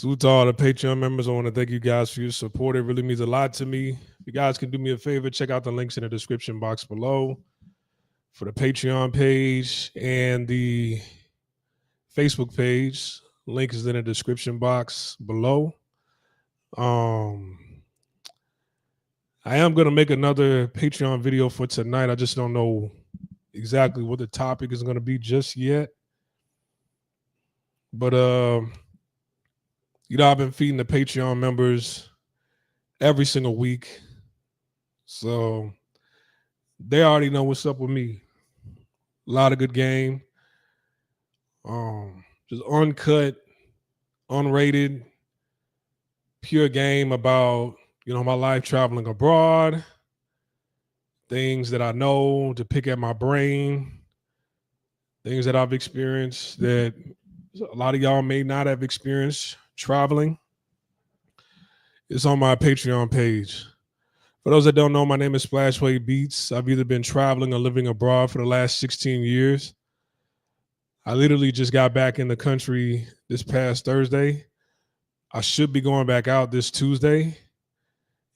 Salute to all the Patreon members. I want to thank you guys for your support. It really means a lot to me. If you guys can do me a favor, check out the links in the description box below for the Patreon page and the Facebook page. Link is in the description box below. I am going to make another Patreon video for tonight. I just don't know exactly what the topic is going to be just yet. But I've been feeding the Patreon members every single week. So they already know what's up with me. A lot of good game. Just uncut, unrated, pure game about, my life traveling abroad, things that I know to pick at my brain, things that I've experienced that a lot of y'all may not have experienced traveling. It's on my Patreon page. For those that don't know, my name is Splashway Beats. I've either been traveling or living abroad for the last 16 years. I literally just got back in the country this past Thursday. I should be going back out this Tuesday,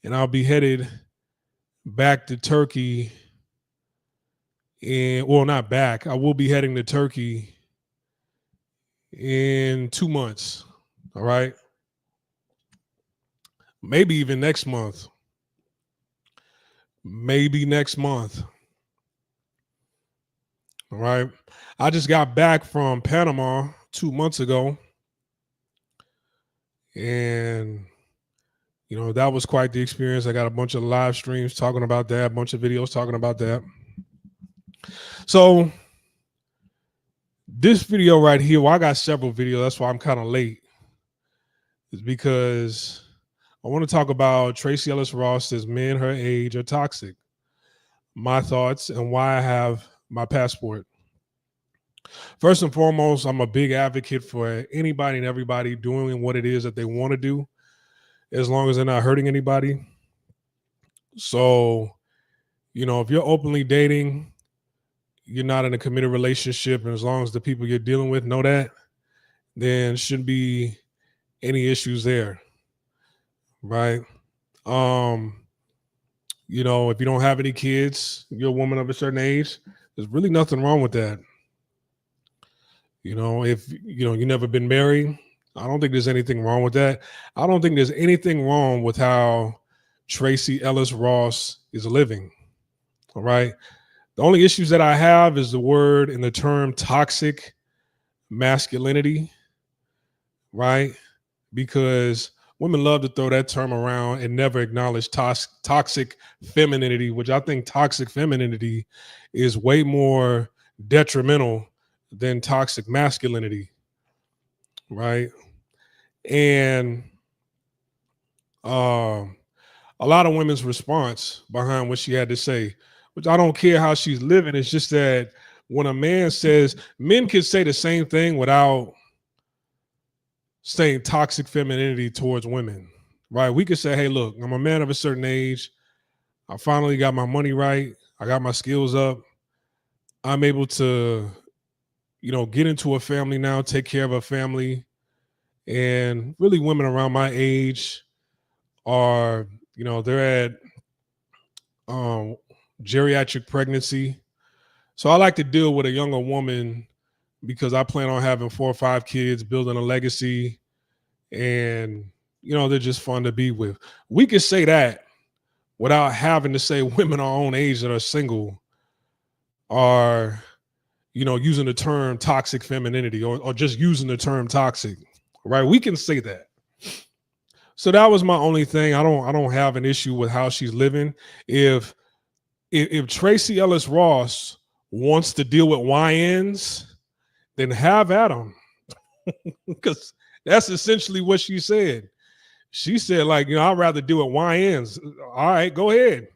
and I'll be headed back to Turkey. Not back. I will be heading to Turkey in 2 months. All right. Maybe even next month. Maybe next month. All right. I just got back from Panama 2 months ago. And, that was quite the experience. I got a bunch of live streams talking about that, a bunch of videos talking about that. So this video right here, well, I got several videos. That's why I'm kind of late. It's because I want to talk about Tracee Ellis Ross says men her age are toxic. My thoughts and why I have my passport. First and foremost, I'm a big advocate for anybody and everybody doing what it is that they want to do, as long as they're not hurting anybody. So, if you're openly dating, you're not in a committed relationship, and as long as the people you're dealing with know that, then shouldn't be any issues there, right? If you don't have any kids, you're a woman of a certain age, there's really nothing wrong with that. If you've never been married, I don't think there's anything wrong with that. I don't think there's anything wrong with how Tracee Ellis Ross is living. All right. The only issues that I have is the word and the term toxic masculinity, right? Because women love to throw that term around and never acknowledge toxic femininity, which I think toxic femininity is way more detrimental than toxic masculinity, right? And a lot of women's response behind what she had to say, which I don't care how she's living. It's just that when a man says, men can say the same thing without saying toxic femininity towards women, right? We could say, hey, look, I'm a man of a certain age. I finally got my money right. I got my skills up. I'm able to, get into a family now, take care of a family. And really women around my age are, they're at geriatric pregnancy. So I like to deal with a younger woman because I plan on having 4 or 5 kids, building a legacy, and, they're just fun to be with. We could say that without having to say women our own age that are single are, using the term toxic femininity or just using the term toxic, right? We can say that. So that was my only thing. I don't have an issue with how she's living. If Tracee Ellis Ross wants to deal with YNs, then have at them. Because that's essentially what she said. She said, I'd rather deal with YNs. All right, go ahead.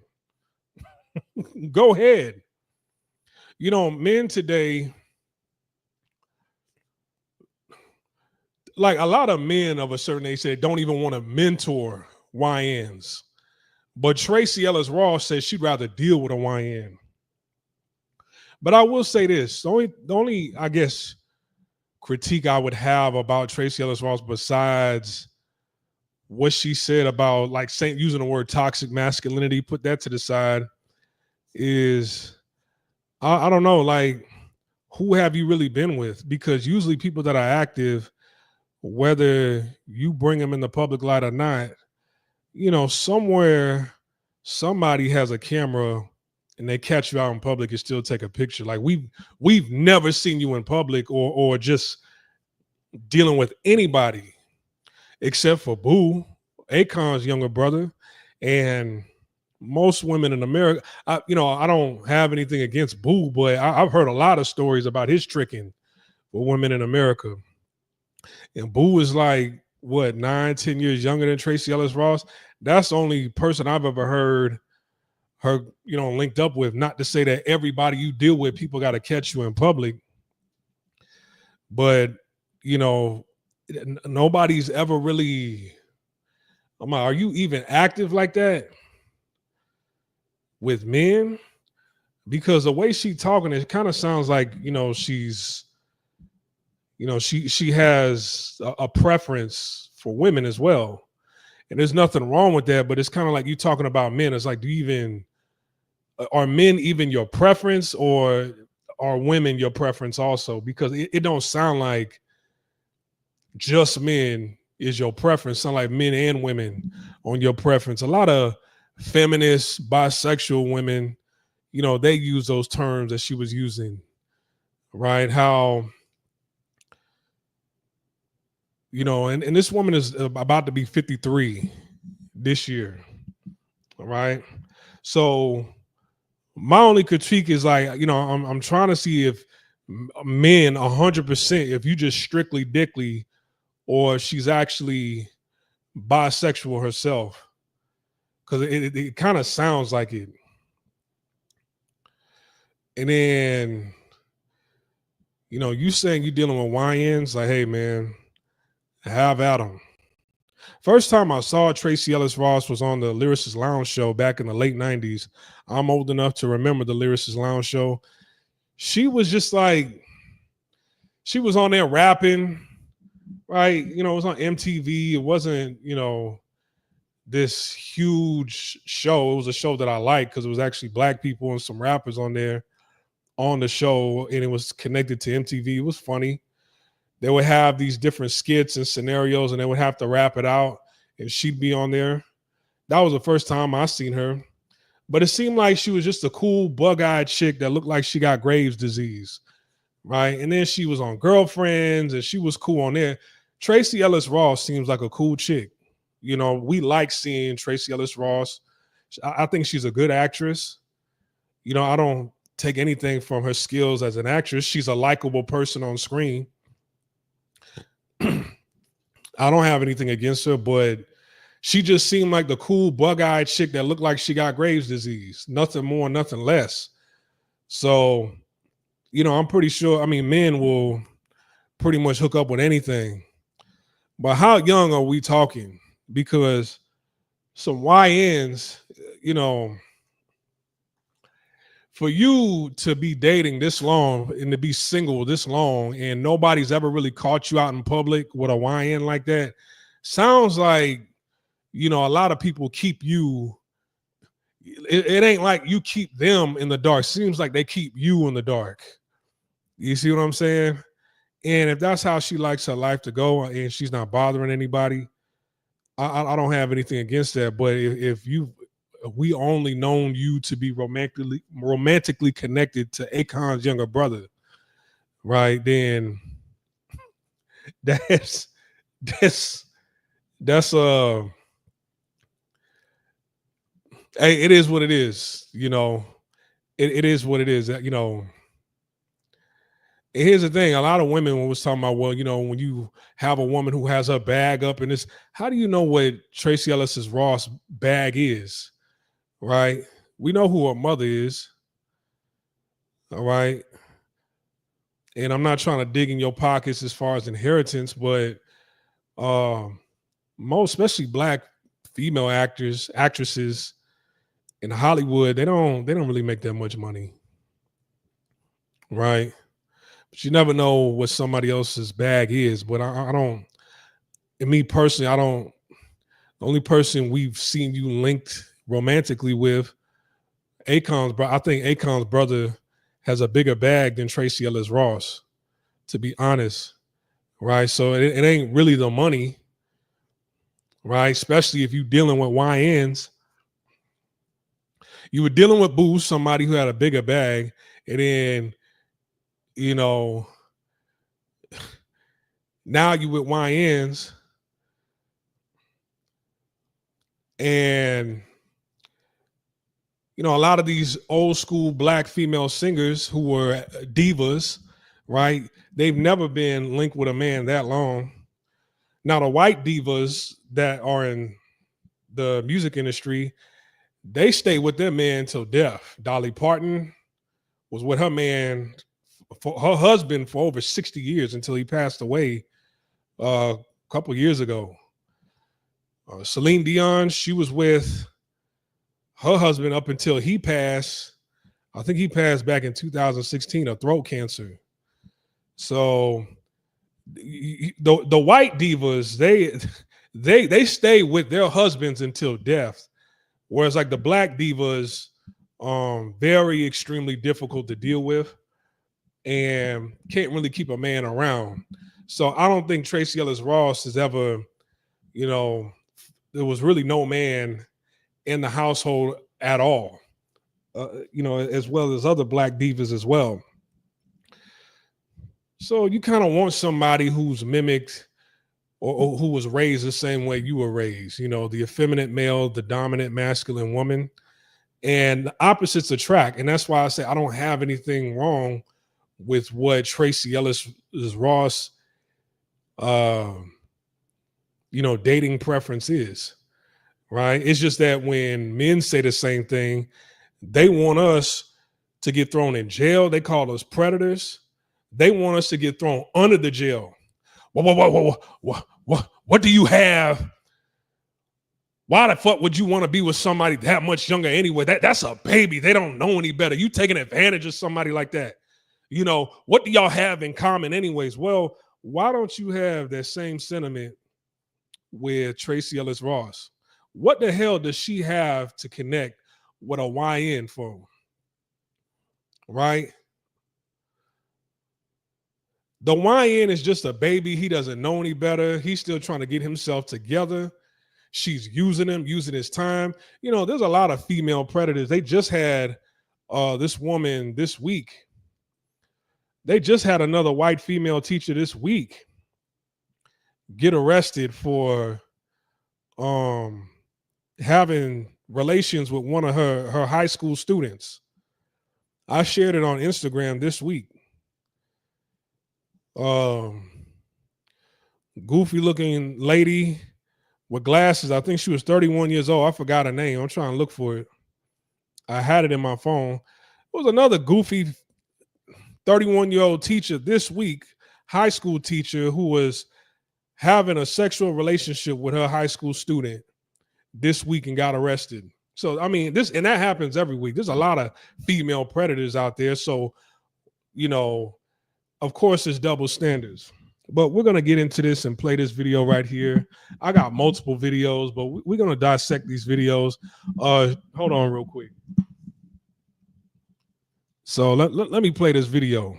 Go ahead. Men today, a lot of men of a certain age said don't even want to mentor YNs. But Tracee Ellis Ross says she'd rather deal with a YN. But I will say this, the only I guess, critique I would have about Tracee Ellis Ross besides what she said about like saying using the word toxic masculinity, put that to the side, is I don't know, like who have you really been with? Because usually people that are active, whether you bring them in the public light or not, somewhere somebody has a camera and they catch you out in public and still take a picture. Like we've never seen you in public or just dealing with anybody except for Boo, Akon's younger brother, and most women in America. I don't have anything against Boo, but I've heard a lot of stories about his tricking with women in America. And Boo is like what 9-10 years younger than Tracee Ellis Ross. That's the only person I've ever heard her, linked up with. Not to say that everybody you deal with, people got to catch you in public, but nobody's ever really. I'm like, are you even active like that with men? Because the way she talking, it kind of sounds like she's, she has a preference for women as well, and there's nothing wrong with that. But it's kind of like you talking about men. It's like, are men even your preference, or are women your preference also? Because it don't sound like just men is your preference. Sound like men and women on your preference. A lot of feminist, bisexual women, they use those terms that she was using, right? How, and this woman is about to be 53 this year, right? So my only critique is like, I'm trying to see if men 100%, if you just strictly dickly, or she's actually bisexual herself, because it kind of sounds like it. And then, you saying you dealing with YNs, like, hey man, have at them. First time I saw Tracee Ellis Ross was on the Lyricist Lounge show back in the late 90s. I'm old enough to remember the Lyricist Lounge show. She was just like, she was on there rapping, right? It was on MTV. It wasn't, this huge show. It was a show that I liked because it was actually black people and some rappers on there on the show, and it was connected to MTV. It was funny. They would have these different skits and scenarios, and they would have to rap it out, and she'd be on there. That was the first time I seen her. But it seemed like she was just a cool, bug-eyed chick that looked like she got Graves' disease, right? And then she was on Girlfriends, and she was cool on there. Tracee Ellis Ross seems like a cool chick. We like seeing Tracee Ellis Ross. I think she's a good actress. I don't take anything from her skills as an actress. She's a likable person on screen. I don't have anything against her, but she just seemed like the cool bug-eyed chick that looked like she got Graves' disease. Nothing more, nothing less. So, I'm pretty sure, men will pretty much hook up with anything. But how young are we talking? Because some YNs, for you to be dating this long and to be single this long and nobody's ever really caught you out in public with a YN like that, sounds like, a lot of people keep you. It ain't like you keep them in the dark. Seems like they keep you in the dark. You see what I'm saying? And if that's how she likes her life to go and she's not bothering anybody, I don't have anything against that. But if we only known you to be romantically connected to Akon's younger brother, right? Then that's hey, it is what it is. It is what it is. Here's the thing: a lot of women was talking about, well, when you have a woman who has her bag up in this, how do you know what Tracee Ellis Ross bag is? Right? We know who her mother is. All right. And I'm not trying to dig in your pockets as far as inheritance, but most, especially black female actresses in Hollywood, they don't really make that much money. Right. But you never know what somebody else's bag is. But I don't, and me personally, I don't, the only person we've seen you linked romantically with, Akon's brother, I think Akon's brother has a bigger bag than Tracee Ellis Ross, to be honest. Right. So it ain't really the money, right? Especially if you're dealing with YNs. You were dealing with Boo, somebody who had a bigger bag, and then, you know, now you with YNs, and you know, a lot of these old school black female singers who were divas, right? They've never been linked with a man that long. Now, the white divas that are in the music industry, they stay with their man till death. Dolly Parton was with her man, for her husband, for over 60 years until he passed away a couple years ago. Celine Dion, she was with her husband up until he passed. I think he passed back in 2016 of throat cancer. So the white divas, they stay with their husbands until death, whereas like the black divas, very extremely difficult to deal with and can't really keep a man around. So I don't think Tracee Ellis Ross has ever, you know, there was really no man in the household at all, you know, as well as other black divas as well. So you kind of want somebody who's mimicked or who was raised the same way you were raised, you know, the effeminate male, the dominant masculine woman, and the opposites attract. And that's why I say I don't have anything wrong with what Tracee Ellis Ross, you know, dating preference is, right? It's just that when men say the same thing, they want us to get thrown in jail. They call us predators. They want us to get thrown under the jail. What do you have? Why the fuck would you want to be with somebody that much younger anyway? That's a baby. They don't know any better. You taking advantage of somebody like that. You know, what do y'all have in common anyways? Well, why don't you have that same sentiment with Tracee Ellis Ross? What the hell does she have to connect with a YN for? Right? The YN is just a baby. He doesn't know any better. He's still trying to get himself together. She's using him, using his time. You know, there's a lot of female predators. They just had this woman this week. They just had another white female teacher this week get arrested for having relations with one of her high school students. I shared it on Instagram this week. Goofy looking lady with glasses. I think she was 31 years old. I forgot her name. I'm trying to look for it. I had it in my phone. It was another goofy 31-year-old teacher this week, high school teacher, who was having a sexual relationship with her high school student this week and got arrested. So, I mean, and that happens every week. There's a lot of female predators out there. So, you know, of course, there's double standards. But we're going to get into this and play this video right here. I got multiple videos, but we're going to dissect these videos. Hold on real quick. So let me play this video.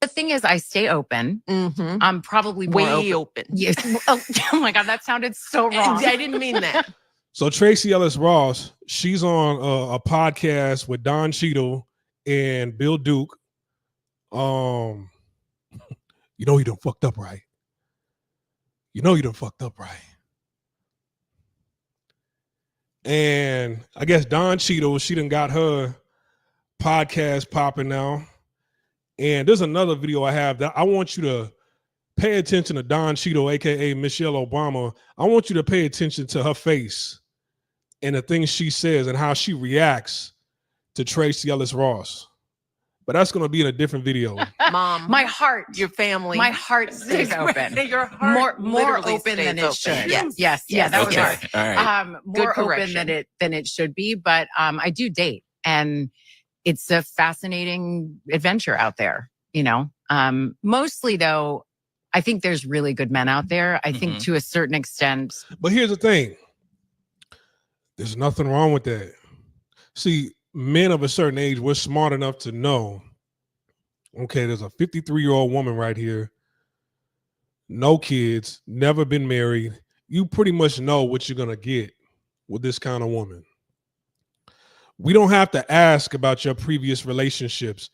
The thing is, I stay open. Mm-hmm. I'm probably more way open. Yes. Oh my God, that sounded so wrong. I didn't mean that. So Tracee Ellis Ross, she's on a podcast with Don Cheadle and Bill Duke. You know you done fucked up, right? You know you done fucked up, right? And I guess Don Cheadle, she done got her podcast popping now. And there's another video I have that I want you to pay attention to. Don Cheadle, aka Michelle Obama. I want you to pay attention to her face and the things she says and how she reacts to Tracee Ellis Ross. But that's going to be in a different video. Mom, My heart, your family, my heart stays open. Your heart more literally open than it stays should. open. Yes. Yeah, that was yes. hard. All right. More open correction. than it should be. But I do date, and it's a fascinating adventure out there. Mostly though, I think there's really good men out there. I think to a certain extent. But here's the thing. There's nothing wrong with that. See, men of a certain age, we're smart enough to know, okay, there's a 53-year-old woman right here, no kids, never been married. You pretty much know what you're going to get with this kind of woman. We don't have to ask about your previous relationships.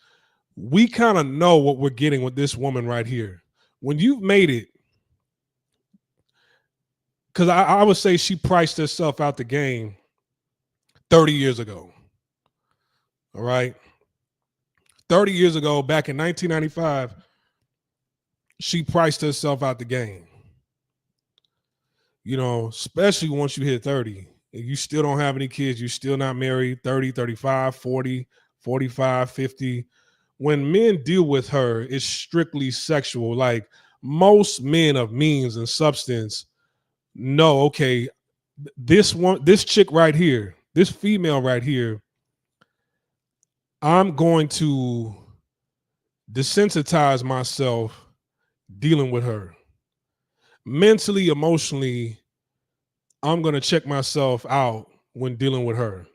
We kind of know what we're getting with this woman right here. When you've made it, because I would say she priced herself out the game 30 years ago. All right. 30 years ago, back in 1995, she priced herself out the game. Especially once you hit 30. If you still don't have any kids, you're still not married, 30, 35, 40, 45, 50. When men deal with her, it's strictly sexual. Like most men of means and substance know, okay, this chick right here, this female right here, I'm going to desensitize myself dealing with her. Mentally, emotionally, I'm going to check myself out when dealing with her.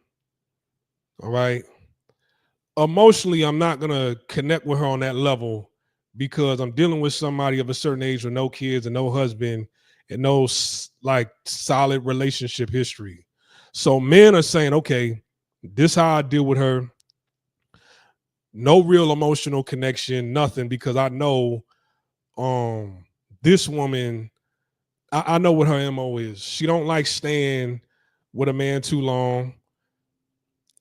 All right. Emotionally, I'm not going to connect with her on that level because I'm dealing with somebody of a certain age with no kids and no husband and no like solid relationship history. So men are saying, okay, this is how I deal with her. No real emotional connection, nothing, because I know this woman, I know what her MO is. She don't like staying with a man too long.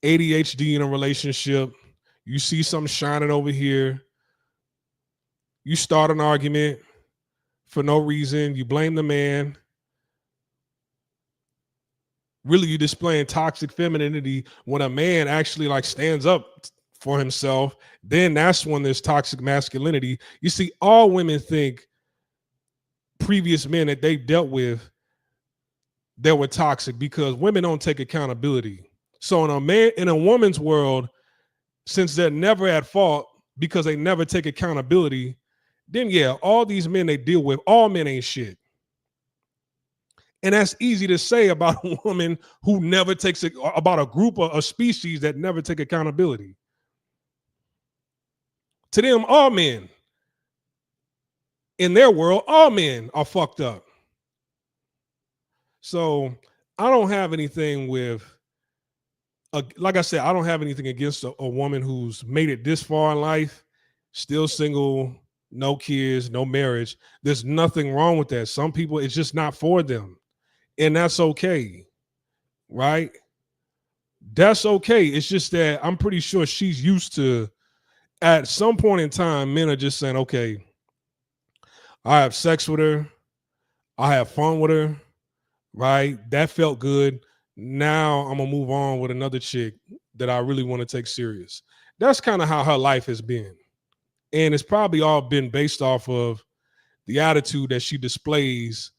ADHD in a relationship. You see something shining over here. You start an argument for no reason. You blame the man. Really, you're displaying toxic femininity when a man actually like stands up for himself. Then that's when there's toxic masculinity. You see, all women think previous men that they've dealt with, they were toxic because women don't take accountability. So in a woman's world, since they're never at fault because they never take accountability, then yeah, all these men they deal with, all men ain't shit. And that's easy to say about a woman who never takes it, about a group of a species that never take accountability. To them, all men, in their world, all men are fucked up. So I don't have anything with, like I said, I don't have anything against a woman who's made it this far in life, still single, no kids, no marriage. There's nothing wrong with that. Some people, it's just not for them. And that's okay, right? That's okay. It's just that I'm pretty sure she's used to, at some point in time, men are just saying, okay, I have sex with her. I have fun with her, right? That felt good. Now I'm going to move on with another chick that I really want to take serious. That's kind of how her life has been. And it's probably all been based off of the attitude that she displays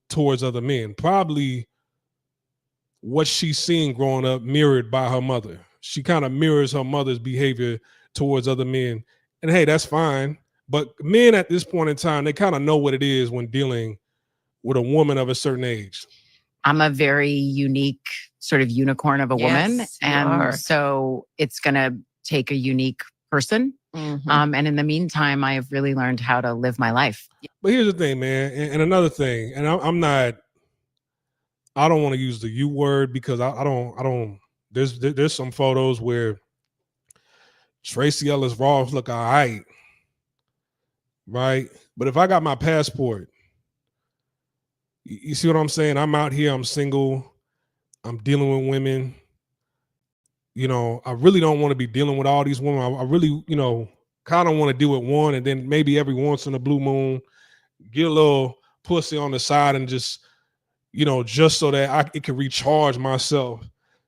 towards other men. Probably what she's seen growing up mirrored by her mother. She kind of mirrors her mother's behavior towards other men. And hey, that's fine. But men at this point in time, they kind of know what it is when dealing with a woman of a certain age. I'm a very unique sort of unicorn of a woman. And so it's going to take a unique person. And in the meantime, I have really learned how to live my life. But here's the thing, man. And another thing, and I don't want to use the you word because I don't, there's some photos where Tracee Ellis Ross look all right. Right. But if I got my passport, you see what I'm saying? I'm out here, I'm single, I'm dealing with women. I really don't want to be dealing with all these women. I really, kind of want to deal with one, and then maybe every once in a blue moon, get a little pussy on the side and just, just so that it can recharge myself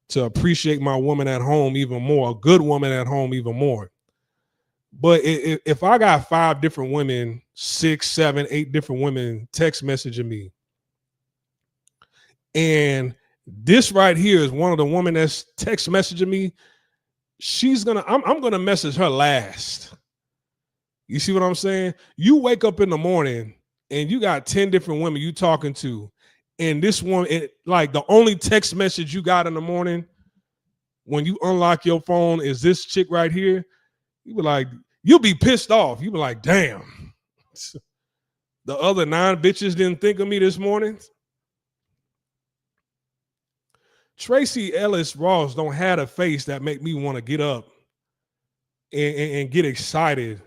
to appreciate my woman at home even more, a good woman at home even more. But if I got 5 different women, 6, 7, 8 different women text messaging me, and this right here is one of the women that's text messaging me, I'm gonna message her last. You see what I'm saying? You wake up in the morning and you got 10 different women you talking to. And this one, like the only text message you got in the morning when you unlock your phone is this chick right here. You be like, you'll be pissed off. You be like, damn. The other 9 bitches didn't think of me this morning. Tracee Ellis Ross don't have a face that make me want to get up and get excited.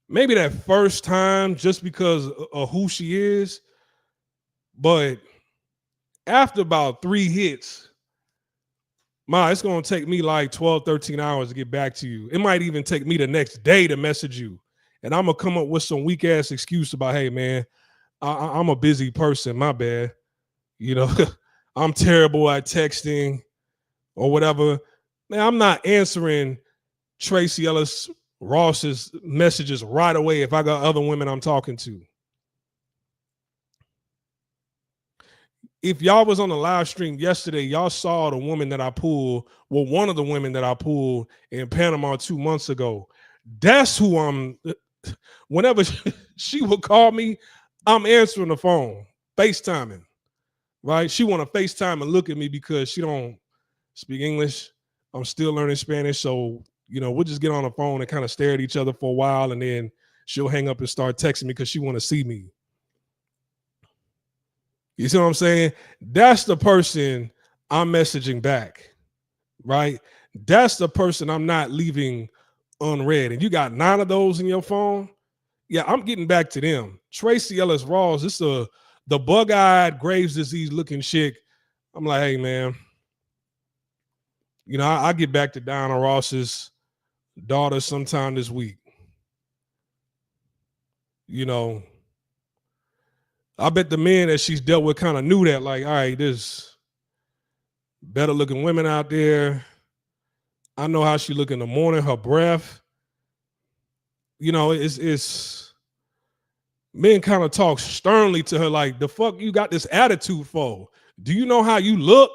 Maybe that first time just because of who she is. But after about 3 hits, it's going to take me like 12, 13 hours to get back to you. It might even take me the next day to message you. And I'm going to come up with some weak ass excuse about, hey, man, I'm a busy person. My bad. You know, I'm terrible at texting or whatever. Man, I'm not answering Tracee Ellis Ross's messages right away if I got other women I'm talking to. If y'all was on the live stream yesterday, y'all saw the woman that I pulled, well, one of the women that I pulled in Panama 2 months ago. That's who I'm, whenever she would call me, I'm answering the phone, FaceTiming, right? She want to FaceTime and look at me because she don't speak English. I'm still learning Spanish. So, you know, we'll just get on the phone and kind of stare at each other for a while. And then she'll hang up and start texting me because she want to see me. You see what I'm saying? That's the person I'm messaging back, right? That's the person I'm not leaving unread. And you got 9 of those in your phone. Yeah, I'm getting back to them. Tracee Ellis Ross, this is the bug-eyed Graves' disease looking chick. I'm like, hey, man, you know, I get back to Diana Ross's daughter sometime this week. You know, I bet the men that she's dealt with kind of knew that, like, all right, there's better looking women out there. I know how she look in the morning, her breath. You know, it's men kind of talk sternly to her, like, the fuck you got this attitude for? Do you know how you look?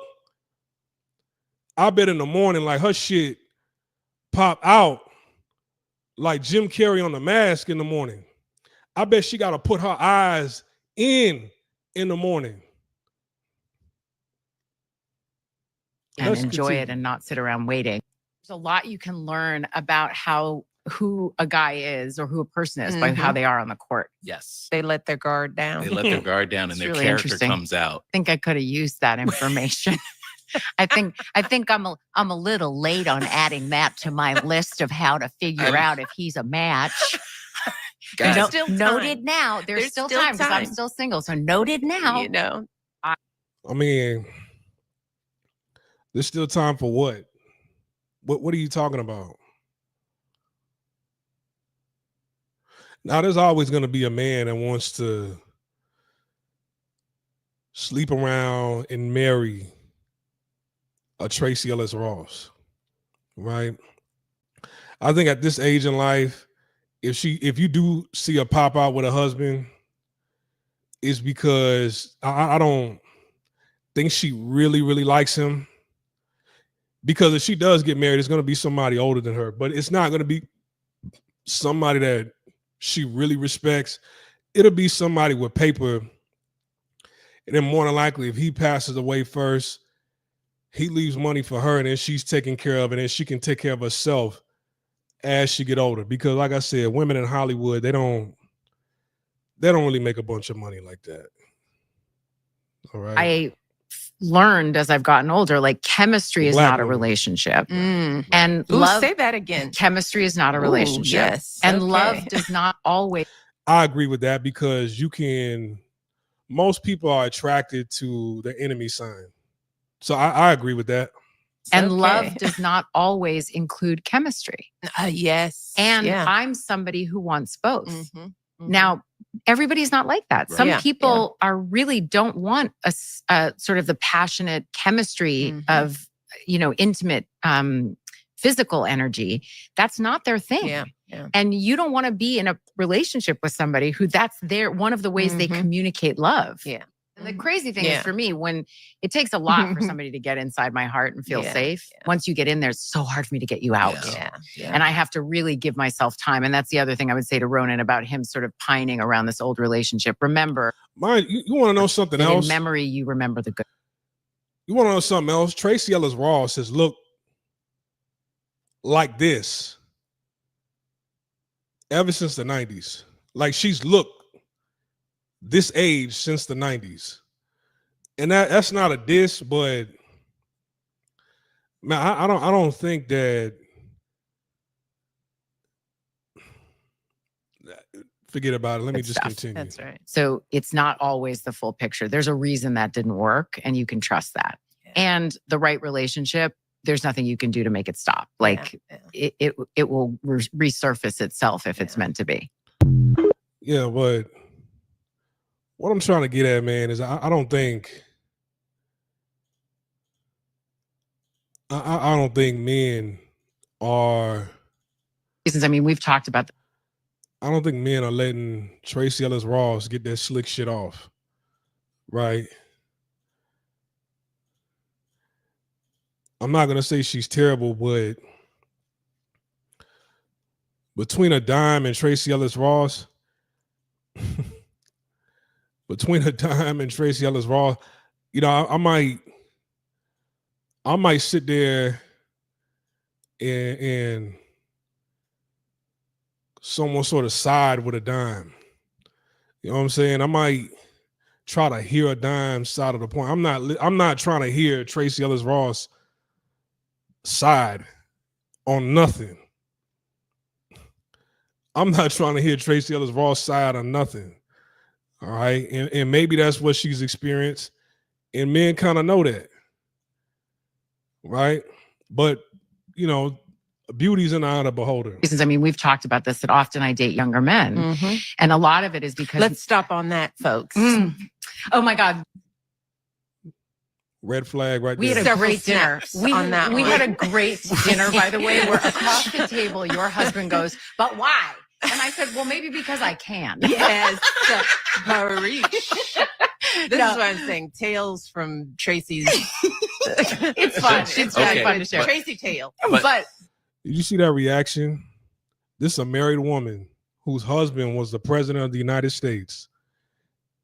I bet in the morning, like, her shit pop out like Jim Carrey on The Mask in the morning. I bet she got to put her eyes in the morning. And enjoy it and not sit around waiting. There's a lot you can learn about who a guy is or who a person is by how they are on the court. Yes. They let their guard down. They let their guard down and their really character comes out. I think I could have used that information. I think I'm a little late on adding that to my list of how to figure out if he's a match. Guys, noted now. There's still time because I'm still single. So noted now. You know. I mean, there's still time for what? What are you talking about? Now, there's always going to be a man that wants to sleep around and marry a Tracee Ellis Ross, right? I think at this age in life, if you do see her pop out with a husband, it's because I don't think she really, really likes him. Because if she does get married, it's going to be somebody older than her, but it's not going to be somebody that she really respects. It'll be somebody with paper. And then more than likely, if he passes away first, he leaves money for her and then she's taken care of, and then she can take care of herself as she get older. Because like I said, women in Hollywood, they don't really make a bunch of money like that. All right. I learned as I've gotten older, like chemistry is not a relationship. And love, say that again. Chemistry is not a relationship. Yes. And love does not always. I agree with that because most people are attracted to the enemy sign. So I agree with that. And love does not always include chemistry. Yes. And I'm somebody who wants both. Now, everybody's not like that. Some people really don't want a sort of the passionate chemistry of, intimate physical energy. That's not their thing. Yeah. And you don't want to be in a relationship with somebody who that's one of the ways they communicate love. Yeah. The crazy thing is for me, when it takes a lot for somebody to get inside my heart and feel safe, once you get in there, it's so hard for me to get you out. And I have to really give myself time. And that's the other thing I would say to Ronan about him sort of pining around this old relationship. Remember, you want to know something else? In memory, you remember the good. You want to know something else? Tracee Ellis Ross has looked like this ever since the 90s. Like she's looked this age since the 90s. And that's not a diss, but man, I don't think that, forget about it. Let me just continue. That's right. So it's not always the full picture. There's a reason that didn't work, and you can trust that. And the right relationship, there's nothing you can do to make it stop. Like it will resurface itself if it's meant to be. Yeah, but what I'm trying to get at, man, is I don't think I don't think men are. I mean, we've talked about. I don't think men are letting Tracee Ellis Ross get that slick shit off, right? I'm not gonna say she's terrible, but between a dime and Tracee Ellis Ross. Between a dime and Tracee Ellis Ross, you know, I might sit there and someone sort of side with a dime. You know what I'm saying? I might try to hear a dime side of the point. I'm not trying to hear Tracee Ellis Ross side on nothing. I'm not trying to hear Tracee Ellis Ross side on nothing. All right. And maybe that's what she's experienced. And men kind of know that. Right. But, you know, beauty's in the eye of the beholder. I mean, we've talked about this, that often I date younger men. And a lot of it is because. Let's stop on that, folks. Oh, my God. Red flag right there. We had a great dinner. We had a great dinner, by the way, where across the table, your husband goes, but why? And I said, well, maybe because I can. Yes. This is what I'm saying. Tales from Tracee's. It's fun. It's very fun to share. Tracee tale. But did you see that reaction? This is a married woman whose husband was the president of the United States.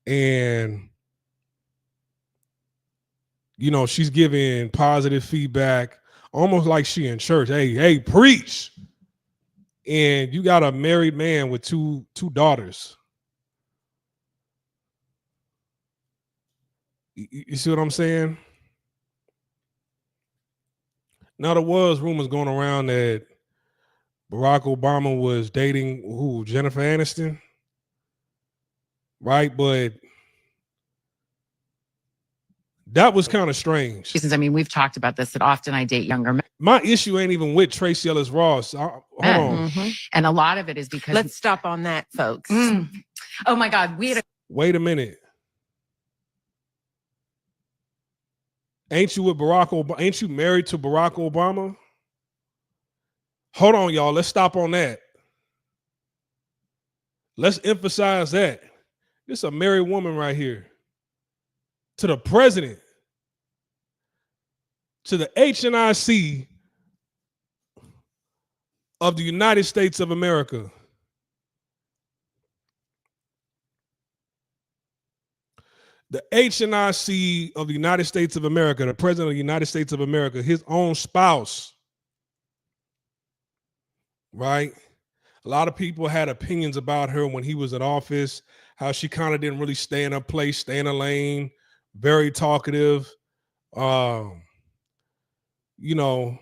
And, you know, she's giving positive feedback, almost like she in church. Hey, preach. And you got a married man with two daughters. You see what I'm saying? Now, there was rumors going around that Barack Obama was dating Jennifer Aniston, right? But that was kind of strange. I mean, we've talked about this, that often I date younger men. My issue ain't even with Tracee Ellis Ross. Hold on. And a lot of it is because. Let's stop on that, folks. Oh, my God. Wait a minute. Ain't you with Barack Obama? Ain't you married to Barack Obama? Hold on, y'all. Let's stop on that. Let's emphasize that. This is a married woman right here. To the president. To the HNIC of the United States of America. The HNIC of the United States of America, the president of the United States of America, his own spouse, right? A lot of people had opinions about her when he was in office, how she kind of didn't really stay in her place, stay in her lane, very talkative, you know,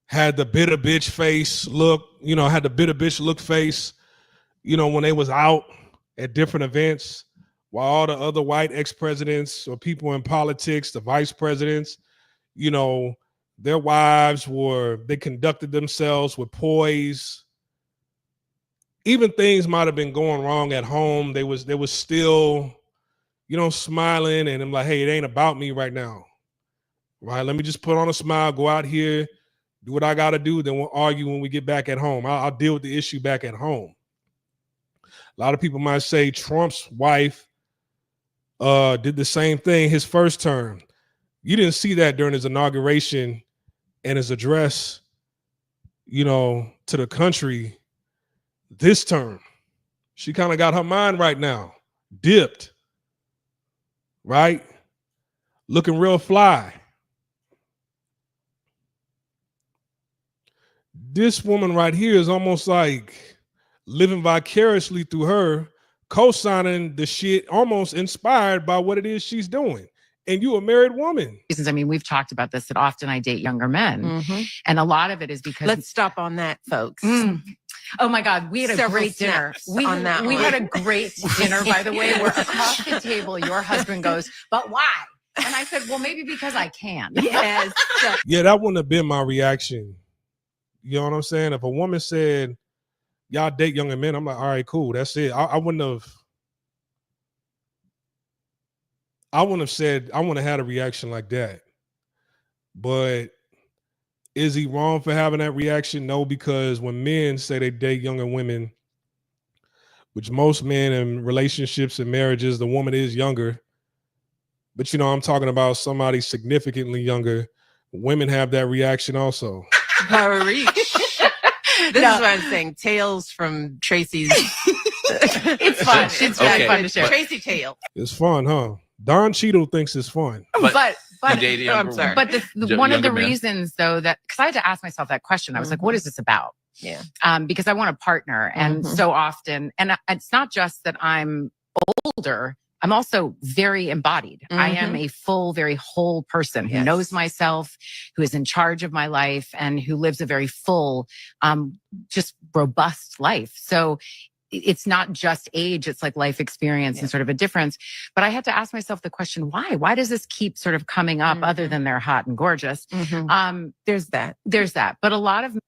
had the bitter bitch face look, you know, had the bitter bitch look face, you know, when they was out at different events. While all the other white ex-presidents or people in politics, the vice presidents, you know, their wives they conducted themselves with poise. Even things might have been going wrong at home. They was still, you know, smiling, and I'm like, hey, it ain't about me right now. Right? Let me just put on a smile, go out here, do what I got to do. Then we'll argue when we get back at home. I'll deal with the issue back at home. A lot of people might say Trump's wife did the same thing his first term. You didn't see that during his inauguration and his address, to the country this term. She kind of got her mind right now, dipped, right? Looking real fly. This woman right here is almost like living vicariously through her, co-signing the shit, almost inspired by what it is she's doing. And you a married woman. I mean, we've talked about this, that often I date younger men. And a lot of it is because... Let's stop on that, folks. Oh my God, we had a great dinner. We had a great dinner, by the way, where across the table, your husband goes, but why? And I said, well, maybe because I can. Yes. Yeah, that wouldn't have been my reaction. You know what I'm saying? If a woman said, y'all date younger men, I'm like, all right, cool, that's it. I wouldn't have said, I wouldn't have had a reaction like that. But is he wrong for having that reaction? No, because when men say they date younger women, which most men in relationships and marriages, the woman is younger. But, I'm talking about somebody significantly younger. Women have that reaction also. This is what I'm saying. Tales from Tracee's. It's fun. It's very fun to share. Tracee tale. It's fun, huh? Don Cheadle thinks it's fun. But I'm sorry. But one of the reasons, though, that because I had to ask myself that question, I was like, what is this about? Yeah. Because I want a partner. And so often, and it's not just that I'm older, I'm also very embodied. I am a full, very whole person who knows myself, who is in charge of my life, and who lives a very full, just robust life. So it's not just age, it's like life experience and sort of a difference. But I had to ask myself the question, why? Why does this keep sort of coming up other than they're hot and gorgeous? There's that. But a lot of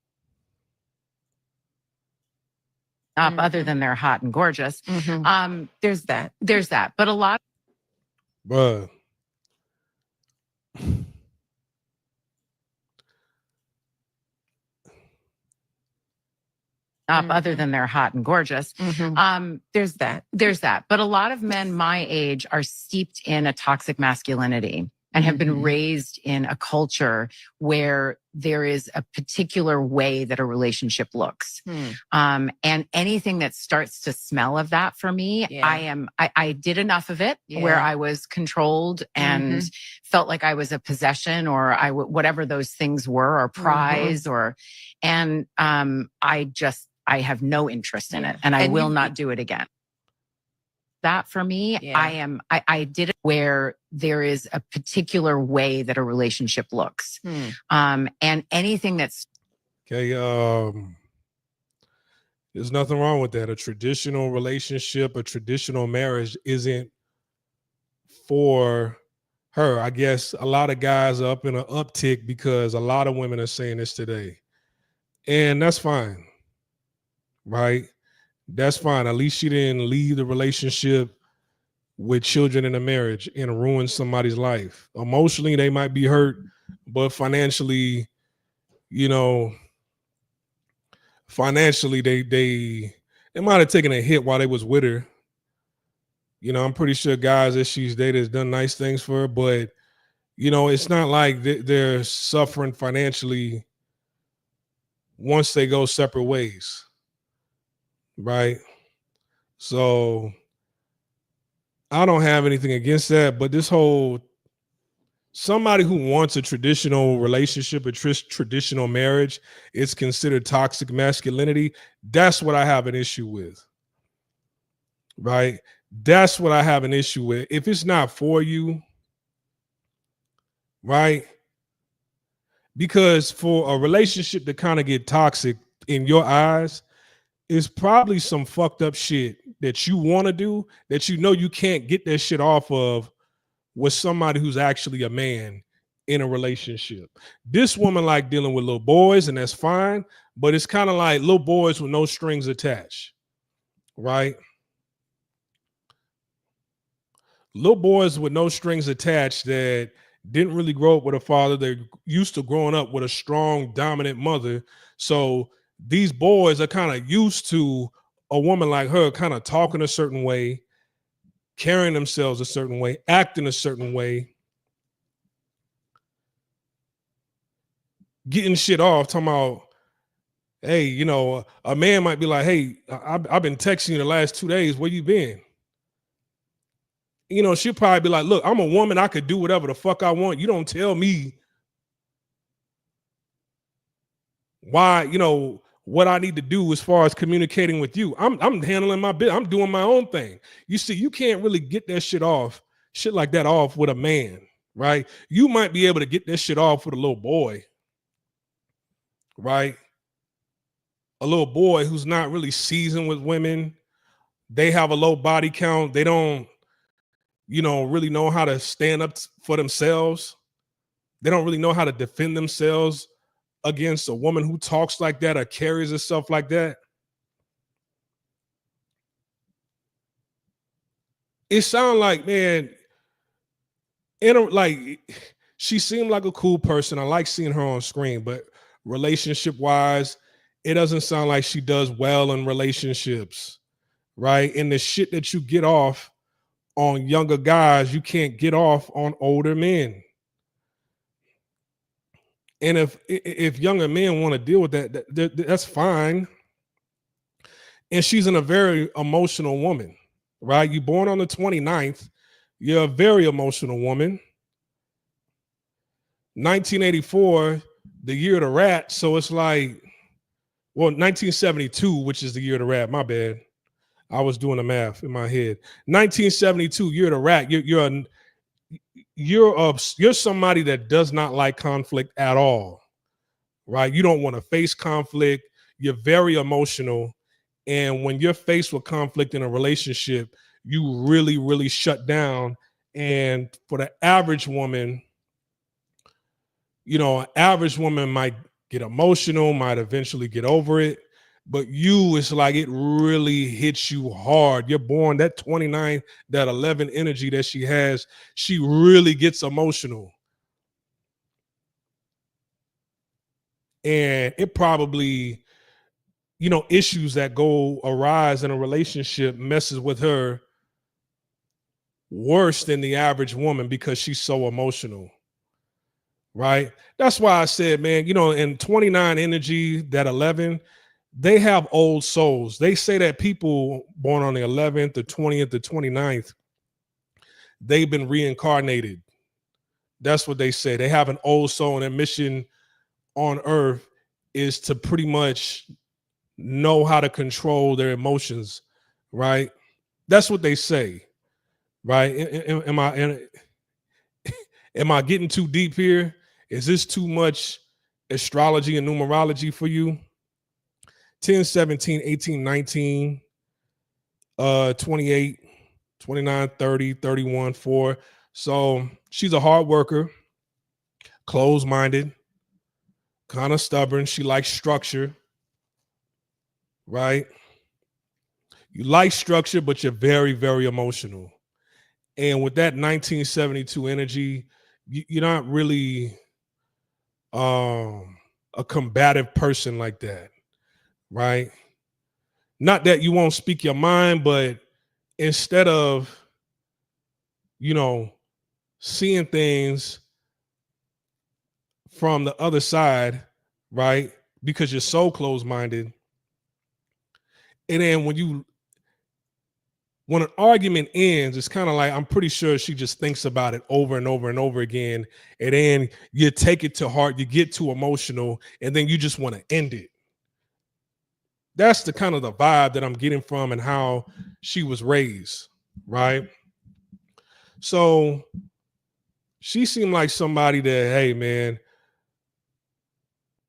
other than they're hot and gorgeous. There's that. But a lot. Bruh. Other than they're hot and gorgeous. There's that. But a lot of men my age are steeped in a toxic masculinity and have been raised in a culture where there is a particular way that a relationship looks. And anything that starts to smell of that for me, I did enough of it where I was controlled and felt like I was a possession or whatever those things were, or prize I have no interest in it, and I will not do it again. That for me, I did it where there is a particular way that a relationship looks. And anything that's okay. There's nothing wrong with that. A traditional relationship, a traditional marriage isn't for her. I guess a lot of guys are up in an uptick because a lot of women are saying this today. And that's fine. Right? That's fine. At least she didn't leave the relationship with children in a marriage and ruin somebody's life. Emotionally, they might be hurt, but financially, they might have taken a hit while they was with her. I'm pretty sure guys that she's dated has done nice things for her, but it's not like they're suffering financially once they go separate ways. Right? So I don't have anything against that, but this whole somebody who wants a traditional relationship, a traditional marriage, it's considered toxic masculinity. That's what I have an issue with. Right? That's what I have an issue with. If it's not for you, right? Because for a relationship to kind of get toxic in your eyes, it's probably some fucked up shit that you want to do that you can't get that shit off of with somebody who's actually a man in a relationship. This woman like dealing with little boys, and that's fine, but it's kind of like little boys with no strings attached, right? Little boys with no strings attached that didn't really grow up with a father. They're used to growing up with a strong, dominant mother. So these boys are kind of used to a woman like her kind of talking a certain way, carrying themselves a certain way, acting a certain way, getting shit off, talking about, hey, you know, a man might be like, hey, I've been texting you the last 2 days. Where you been? You know, she'll probably be like, look, I'm a woman. I could do whatever the fuck I want. You don't tell me why, you know, what I need to do as far as communicating with you. I'm handling my bit. I'm doing my own thing. You see, you can't really get that shit like that off with a man, right? You might be able to get that shit off with a little boy, right? A little boy who's not really seasoned with women. They have a low body count. They don't, you know, really know how to stand up for themselves. They don't really know how to defend themselves against a woman who talks like that or carries herself like that. It sounds like, man, she seemed like a cool person. I like seeing her on screen, but relationship wise, it doesn't sound like she does well in relationships, right? And the shit that you get off on younger guys, you can't get off on older men. And if younger men want to deal with that's fine. And she's a very emotional woman, right? You're born on the 29th. You're a very emotional woman. 1984, the year of the rat. So it's like, well, 1972, which is the year of the rat. My bad. I was doing the math in my head. 1972, year of the rat. You're somebody that does not like conflict at all, right? You don't want to face conflict. You're very emotional. And when you're faced with conflict in a relationship, you really, really shut down. And for the average woman, you know, an average woman might get emotional, might eventually get over it. But you, it's like it really hits you hard. You're born that 29, that 11 energy that she has, she really gets emotional. And it probably, you know, issues that arise in a relationship messes with her worse than the average woman because she's so emotional, right? That's why I said, man, you know, in 29 energy, that 11, they have old souls. They say that people born on the 11th, the 20th, the 29th, they've been reincarnated. That's what they say. They have an old soul, and their mission on earth is to pretty much know how to control their emotions, right? That's what they say, right? Am I getting too deep here? Is this too much astrology and numerology for you? 10, 17, 18, 19, 28, 29, 30, 31, 4. So she's a hard worker, closed-minded, kind of stubborn. She likes structure, right? You like structure, but you're very, very emotional. And with that 1972 energy, you're not really a combative person like that, right? Not that you won't speak your mind, but instead of, you know, seeing things from the other side, right? Because you're so closed-minded. And then when an argument ends, it's kind of like, I'm pretty sure she just thinks about it over and over and over again. And then you take it to heart, you get too emotional, and then you just want to end it. That's the kind of the vibe that I'm getting from and how she was raised, right? So she seemed like somebody that, hey, man,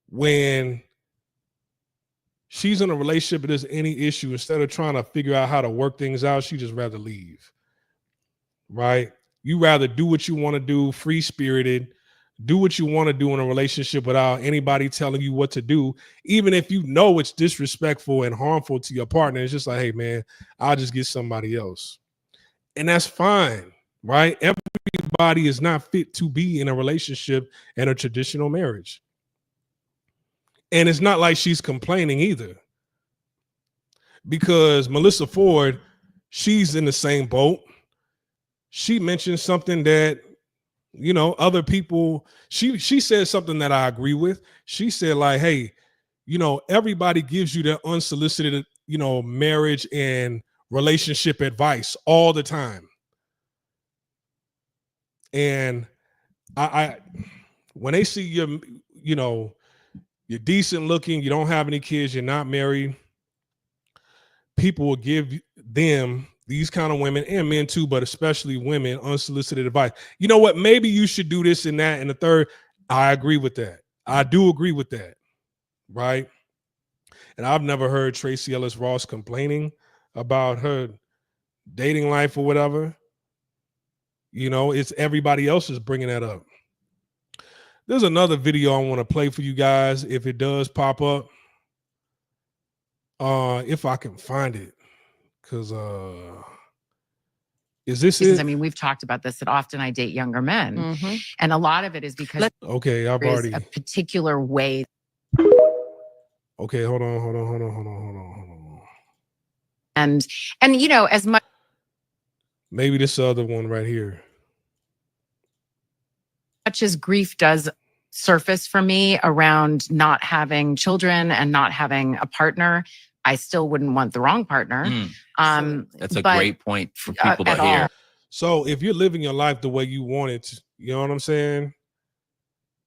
when she's in a relationship and there's any issue, instead of trying to figure out how to work things out, she just rather leave, right? You rather do what you want to do, free-spirited, do what you want to do in a relationship without anybody telling you what to do, even if you know it's disrespectful and harmful to your partner. It's just like, hey, man, I'll just get somebody else. And that's fine, right? Everybody is not fit to be in a relationship and a traditional marriage. And it's not like she's complaining either. Because Melissa Ford, she's in the same boat. she mentioned something that, you know, other people, she said something that I agree with. She said, like, hey, you know, everybody gives you their unsolicited, you know, marriage and relationship advice all the time. And I when they see you, you know, you're decent looking, you don't have any kids, you're not married, people will give them, these kind of women and men too, but especially women, unsolicited advice. You know what? Maybe you should do this and that and the third. I agree with that. I do agree with that. Right. And I've never heard Tracee Ellis Ross complaining about her dating life or whatever. You know, it's everybody else is bringing that up. There's another video I want to play for you guys if it does pop up. If I can find it. Because is this it? I mean, we've talked about this, that often I date younger men. And a lot of it is because okay, I've there already is a particular way. Okay, hold on. And you know, as much this other one right here. Much as grief does surface for me around not having children and not having a partner, I still wouldn't want the wrong partner. That's a great point for people to hear. So if you're living your life the way you want it, you know what I'm saying?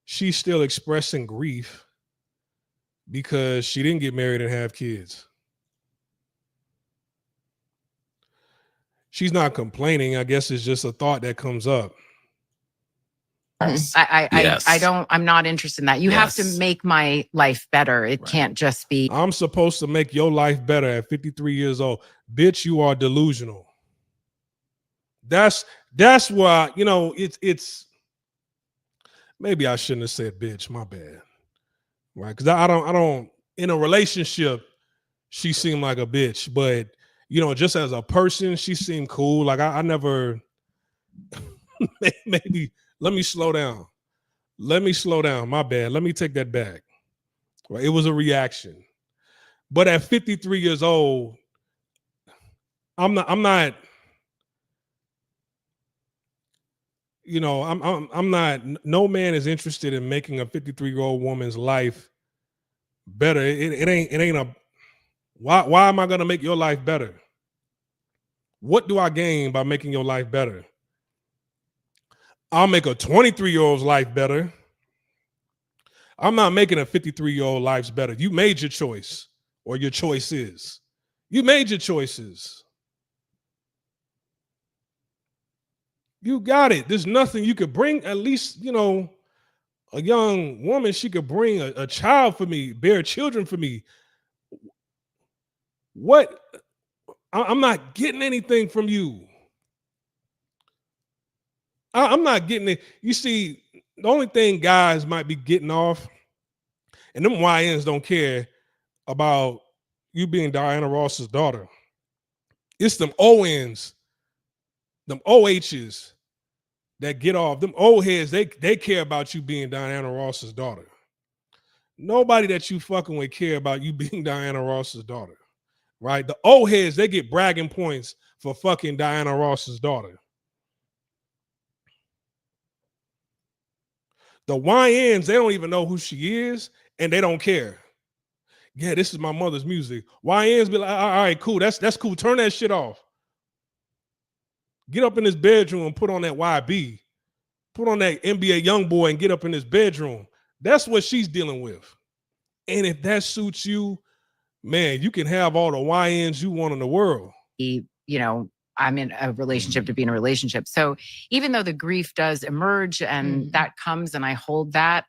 She's still expressing grief because she didn't get married and have kids. She's not complaining. I guess it's just a thought that comes up. I'm not interested in that. You have to make my life better. It can't just be. I'm supposed to make your life better at 53 years old. Bitch, you are delusional. That's why, you know, it's maybe I shouldn't have said bitch, my bad. Right? Because I don't in a relationship, she seemed like a bitch, but you know, just as a person, she seemed cool. Like I never maybe let me slow down. My bad. Let me take that back. Right? It was a reaction. But at 53 years old, I'm not, you know, I'm not, no man is interested in making a 53-year-old woman's life better. It ain't why am I gonna make your life better? What do I gain by making your life better? I'll make a 23-year-old's life better. I'm not making a 53-year-old life's better. You made your choice, or your choices. You made your choices. You got it. There's nothing you could bring. At least, you know, a young woman, she could bring a child for me, bear children for me. What? I'm not getting anything from you. I'm not getting it. You see, the only thing guys might be getting off, and them YNs don't care about you being Diana Ross's daughter. It's them ONs, them OHs that get off. Them old heads, they care about you being Diana Ross's daughter. Nobody that you fucking with care about you being Diana Ross's daughter, right? The old heads, they get bragging points for fucking Diana Ross's daughter. The YNs, they don't even know who she is, and they don't care. Yeah, this is my mother's music. YNs be like, all right, cool. That's cool. Turn that shit off. Get up in this bedroom and put on that YB. Put on that NBA YoungBoy and get up in this bedroom. That's what she's dealing with. And if that suits you, man, you can have all the YNs you want in the world. You know, I'm in a relationship to be in a relationship. So even though the grief does emerge and that comes and I hold that,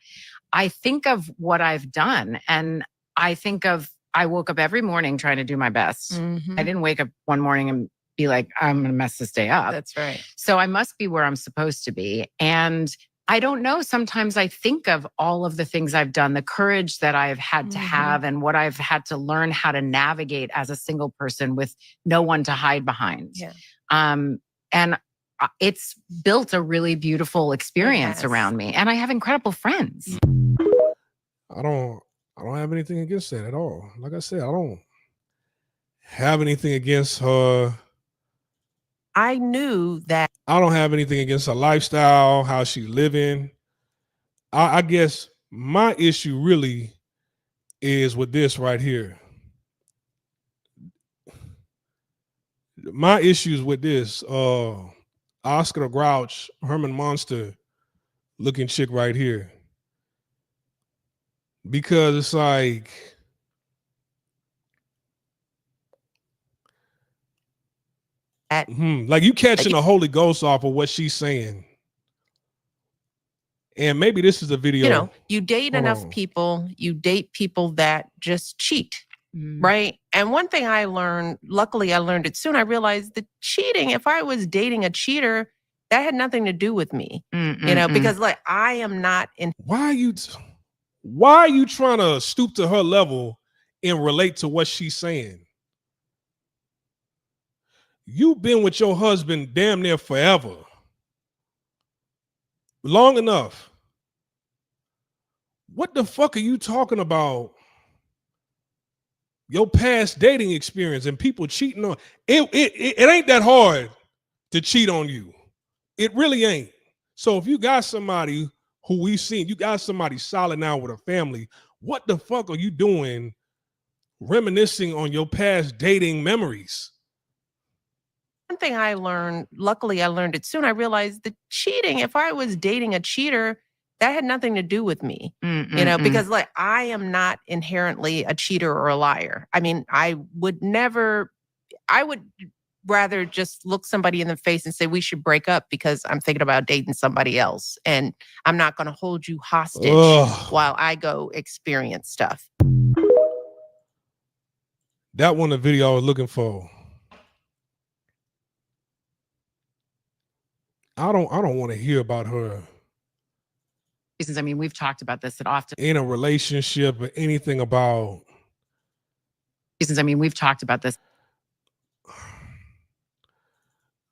I think of what I've done. And I think of, I woke up every morning trying to do my best. I didn't wake up one morning and be like, I'm going to mess this day up. That's right. So I must be where I'm supposed to be. And I don't know. Sometimes I think of all of the things I've done, the courage that I've had to have and what I've had to learn how to navigate as a single person with no one to hide behind. Yeah. And it's built a really beautiful experience around me. And I have incredible friends. I don't have anything against that at all. Like I said, I don't have anything against her. I knew that. I don't have anything against her lifestyle, how she's living. I guess my issue really is with this right here. My issues with this, Oscar the Grouch, Herman Monster looking chick right here. Because it's like, like you catching the Holy Ghost off of what she's saying. And maybe this is a video. You know, you date enough people, you date people that just cheat, right? And one thing I learned, luckily I learned it soon, I realized that cheating, if I was dating a cheater, that had nothing to do with me, you know, because like I am not in. Why are you trying to stoop to her level and relate to what she's saying? You've been with your husband damn near forever. Long enough. What the fuck are you talking about? Your past dating experience and people cheating on it ain't that hard to cheat on you. It really ain't. So if you got somebody who we've seen, you got somebody solid now with a family, what the fuck are you doing reminiscing on your past dating memories? One thing I learned, luckily I learned it soon, I realized that cheating, if I was dating a cheater, that had nothing to do with me, you know, because like I am not inherently a cheater or a liar. I mean, I would rather just look somebody in the face and say we should break up because I'm thinking about dating somebody else. And I'm not going to hold you hostage while I go experience stuff. That one, the video I was looking for. I don't want to hear about her. I mean, we've talked about this often. In a relationship or anything about. I mean, we've talked about this.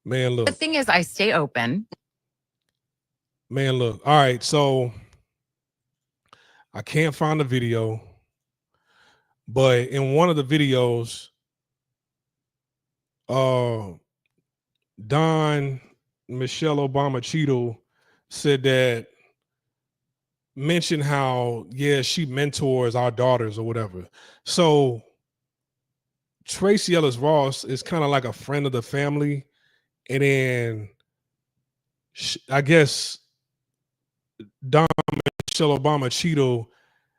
Man, look. The thing is, I stay open. Man, look. All right, so I can't find the video, but in one of the videos, Don Michelle Obama Cheadle said that, mentioned how, yeah, she mentors our daughters or whatever. So Tracee Ellis Ross is kind of like a friend of the family. And then I guess Don Michelle Obama Cheadle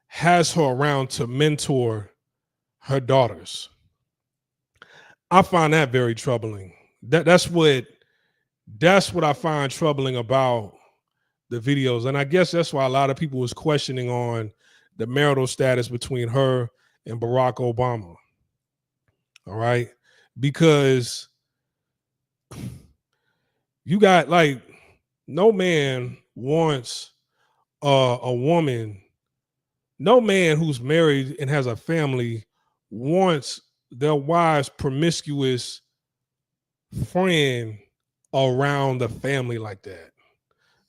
has her around to mentor her daughters. I find that very troubling. That's what I find troubling about the videos. And I guess that's why a lot of people was questioning on the marital status between her and Barack Obama. All right. Because you got like, no man wants a woman, no man who's married and has a family wants their wife's promiscuous friend around the family like that.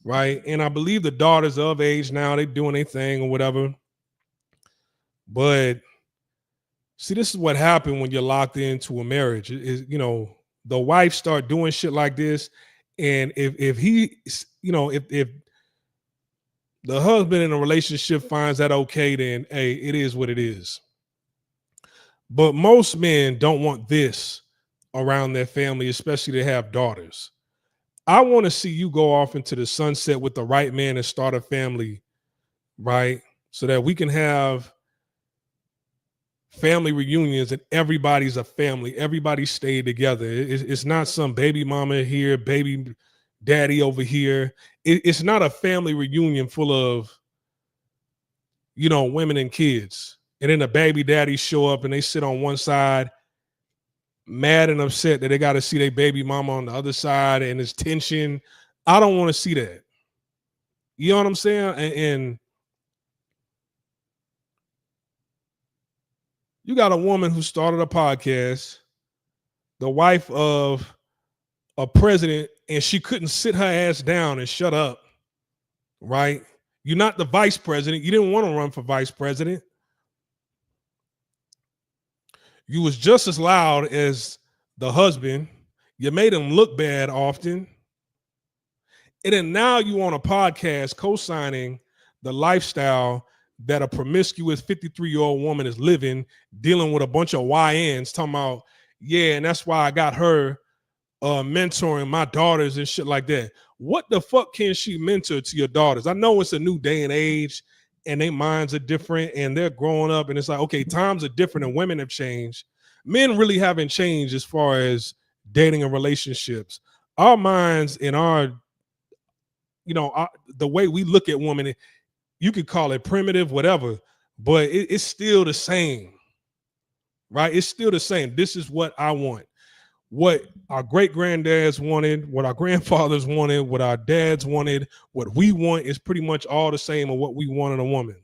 Right. And I believe the daughters of age now, they doing their thing or whatever. But see, this is what happened when you're locked into a marriage. Is, you know, the wife start doing shit like this. And if he, you know, if the husband in a relationship finds that okay, then hey, it is what it is. But most men don't want this around their family, especially to have daughters. I want to see you go off into the sunset with the right man and start a family, right? So that we can have family reunions and everybody's a family. Everybody stay together. It's not some baby mama here, baby daddy over here. It's not a family reunion full of, you know, women and kids. And then the baby daddies show up and they sit on one side mad and upset that they got to see their baby mama on the other side and there's tension. I don't want to see that. You know what I'm saying? And you got a woman who started a podcast, the wife of a president, and she couldn't sit her ass down and shut up, right? You're not the vice president. You didn't want to run for vice president. You was just as loud as the husband. You made them look bad often. And then now you on a podcast co-signing the lifestyle that a promiscuous 53-year-old woman is living, dealing with a bunch of YNs, talking about, yeah, and that's why I got her mentoring my daughters and shit like that. What the fuck can she mentor to your daughters? I know it's a new day and age and their minds are different and they're growing up and it's like, okay, times are different and women have changed. Men really haven't changed as far as dating and relationships. Our minds and our, the way we look at women, you could call it primitive, whatever, but it's still the same, right? It's still the same. This is what I want. What our great-granddads wanted, what our grandfathers wanted, what our dads wanted, what we want is pretty much all the same of what we want in a woman.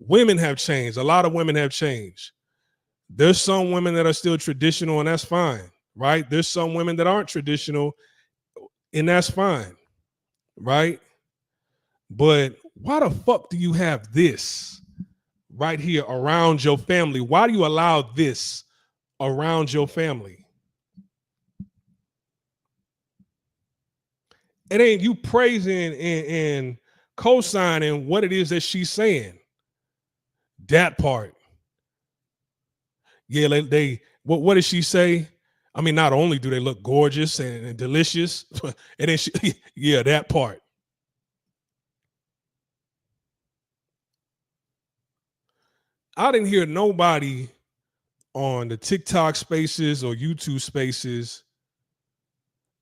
Women have changed. A lot of women have changed. There's some women that are still traditional, and that's fine, right? There's some women that aren't traditional, and that's fine, right? But why the fuck do you have this right here around your family? Why do you allow this around your family? It ain't you praising and co-signing what it is that she's saying. That part. Yeah, what did she say? I mean, not only do they look gorgeous and delicious, and then yeah, that part. I didn't hear nobody on the TikTok spaces or YouTube spaces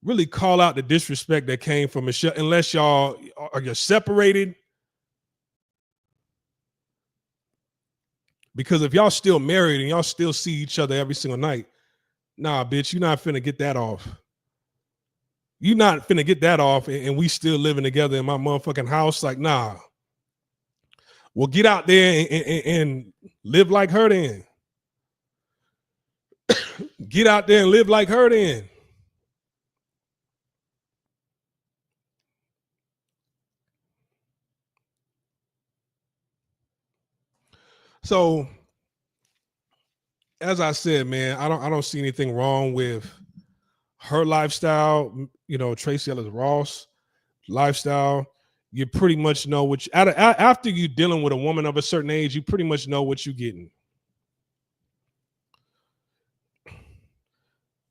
really call out the disrespect that came from Michelle, unless y'all are separated. Because if y'all still married and y'all still see each other every single night, nah, bitch, you're not finna get that off. You're not finna get that off and we still living together in my motherfucking house. Like, nah. Well, get out there and live like her then. Get out there and live like her then. So, as I said, man, I don't see anything wrong with her lifestyle. Tracee Ellis Ross lifestyle. You pretty much know what after you dealing with a woman of a certain age, you pretty much know what you're getting.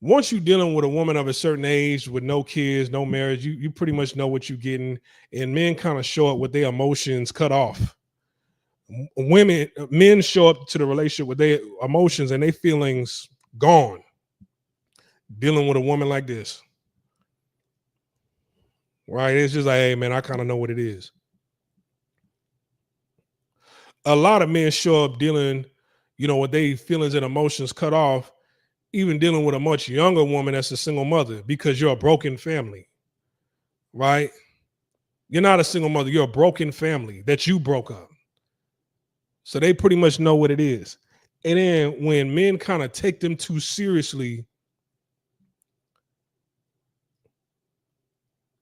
Once you're dealing with a woman of a certain age with no kids, no marriage, you pretty much know what you're getting. And men kind of show up with their emotions cut off. Men show up to the relationship with their emotions and their feelings gone. Dealing with a woman like this. Right? It's just like, hey, man, I kind of know what it is. A lot of men show up dealing, with their feelings and emotions cut off, even dealing with a much younger woman that's a single mother because you're a broken family, right? You're not a single mother. You're a broken family that you broke up. So they pretty much know what it is. And then when men kind of take them too seriously,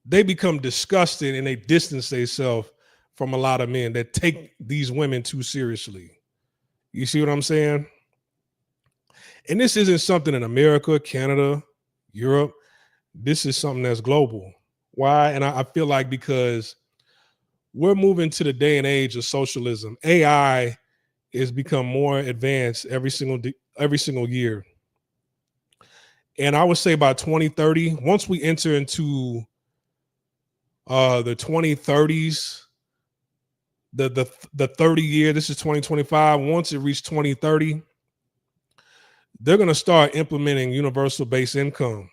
they become disgusted and they distance themselves from a lot of men that take these women too seriously. You see what I'm saying? And this isn't something in America, Canada, Europe. This is something that's global. Why? And I feel like because we're moving to the day and age of socialism. AI is become more advanced every single year. And I would say by 2030, once we enter into the 2030s, the 30 year, this is 2025. Once it reaches 2030, they're going to start implementing universal basic income.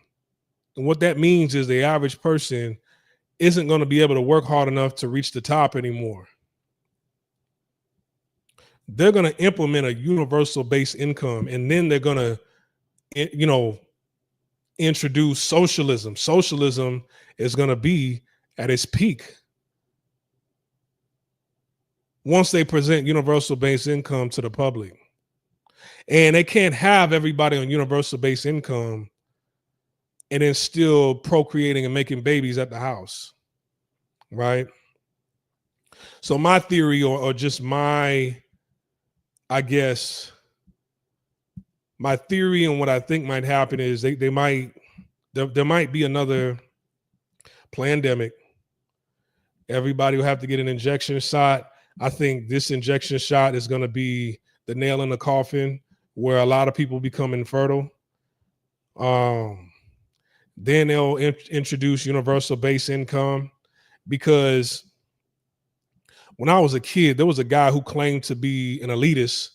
And what that means is the average person isn't going to be able to work hard enough to reach the top anymore. They're going to implement a universal basic income, and then they're going to, introduce socialism. Socialism is going to be at its peak once they present universal basic income to the public. And they can't have everybody on universal basic income and then still procreating and making babies at the house, right? So my theory or just my, I guess, my theory and what I think might happen is there might be another pandemic. Everybody will have to get an injection shot. I think this injection shot is going to be the nail in the coffin where a lot of people become infertile. Then they'll introduce universal base income, because when I was a kid, there was a guy who claimed to be an elitist.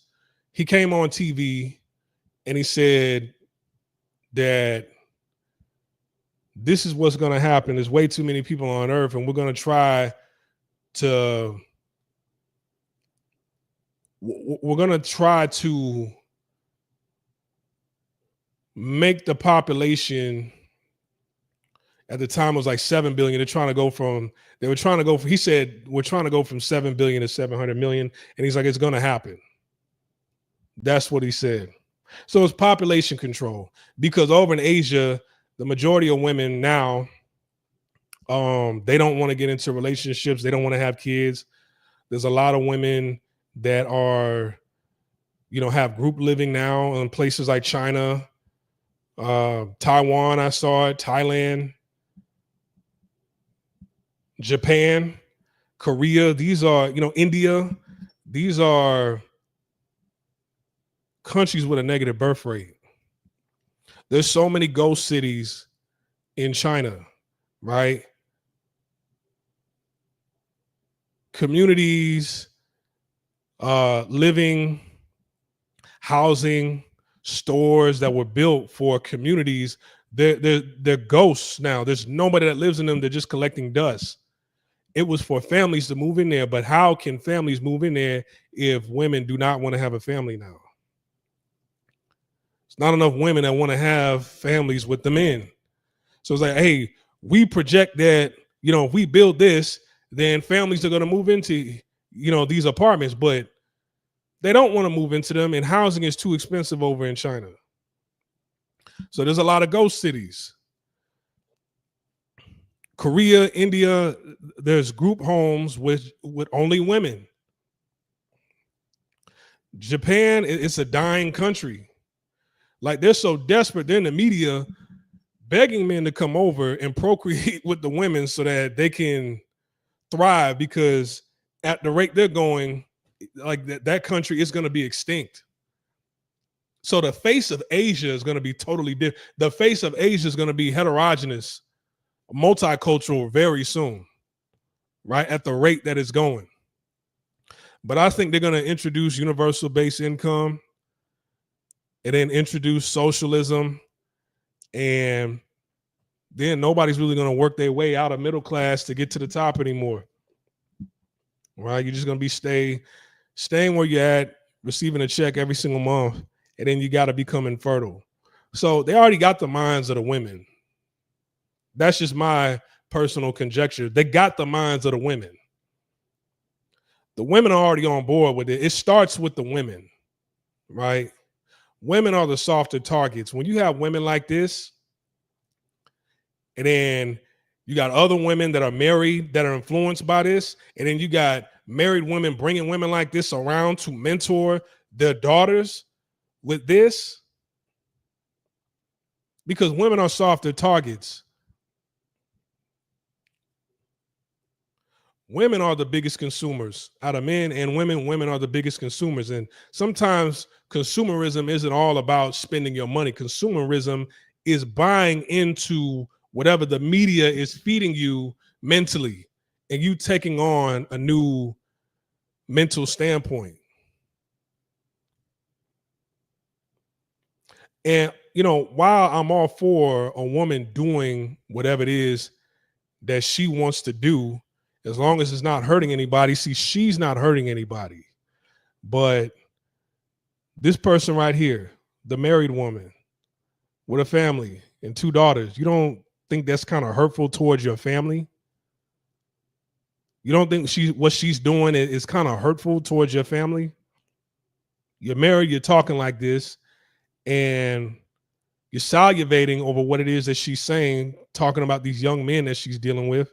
He came on TV and he said that this is what's going to happen. There's way too many people on earth, and we're going to try to make the population, at the time it was like 7 billion. He said, we're trying to go from 7 billion to 700 million. And he's like, it's going to happen. That's what he said. So it's population control, because over in Asia, the majority of women now, they don't want to get into relationships. They don't want to have kids. There's a lot of women that are, have group living now in places like China, Taiwan, I saw it, Thailand, Japan, Korea. These are, India. These are countries with a negative birth rate. There's so many ghost cities in China, right? Communities, living, housing, stores that were built for communities, they're ghosts now. There's nobody that lives in them. They're just collecting dust. It was for families to move in there, but how can families move in there if women do not want to have a family now? It's not enough women that want to have families with the men. So it's like, hey, we project that, if we build this, then families are going to move into, these apartments, but they don't want to move into them, and housing is too expensive over in China. So there's a lot of ghost cities. Korea, India, there's group homes with only women. Japan, it's a dying country. Like, they're so desperate, they're in the media begging men to come over and procreate with the women so that they can thrive, because at the rate they're going, like that country is going to be extinct. So the face of Asia is going to be totally different. The face of Asia is going to be heterogeneous, multicultural very soon, right? At the rate that it's going. But I think they're going to introduce universal base income and then introduce socialism, and then nobody's really going to work their way out of middle class to get to the top anymore. Right? You're just going to be staying where you're at, receiving a check every single month, and then you got to become infertile. So they already got the minds of the women. That's just my personal conjecture. They got the minds of the women. The women are already on board with it. It starts with the women, right? Women are the softer targets. When you have women like this, and then you got other women that are married that are influenced by this, and then you got married women bringing women like this around to mentor their daughters with this, because women are softer targets. Women are the biggest consumers out of men and women. Women are the biggest consumers. And sometimes consumerism isn't all about spending your money. Consumerism is buying into whatever the media is feeding you mentally, and you taking on a new mental standpoint. And, while I'm all for a woman doing whatever it is that she wants to do, as long as it's not hurting anybody. See, she's not hurting anybody. But this person right here, the married woman with a family and 2 daughters, you don't think that's kind of hurtful towards your family? You don't think what she's doing is kind of hurtful towards your family? You're married, you're talking like this, and you're salivating over what it is that she's saying, talking about these young men that she's dealing with,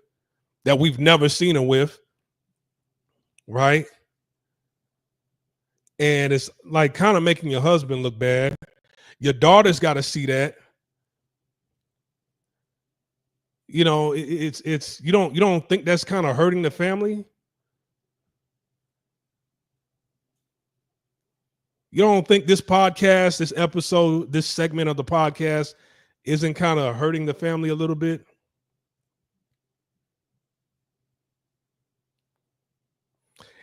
that we've never seen her with, right? And it's like kind of making your husband look bad. Your daughter's got to see that. You know, it's you don't think that's kind of hurting the family? You don't think this podcast, this episode, this segment of the podcast isn't kind of hurting the family a little bit?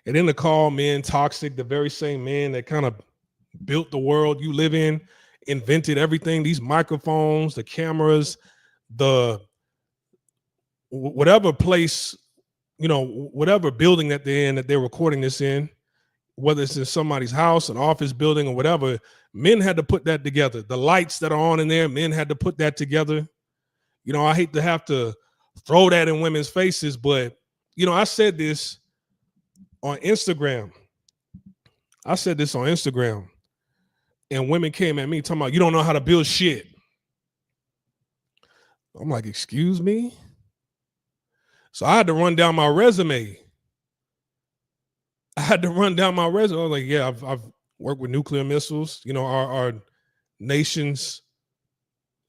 And then to call men toxic, the very same men that kind of built the world you live in, invented everything, these microphones, the cameras, the whatever place, you know, whatever building that they're in, that they're recording this in, whether it's in somebody's house, an office building, or whatever, men had to put that together. The lights that are on in there, men had to put that together. You know, I hate to have to throw that in women's faces, but, you know, I said this on Instagram. And women came at me talking about, you don't know how to build shit. I'm like, excuse me? So I had to run down my resume. I was like, yeah, I've worked with nuclear missiles, you know, our nation's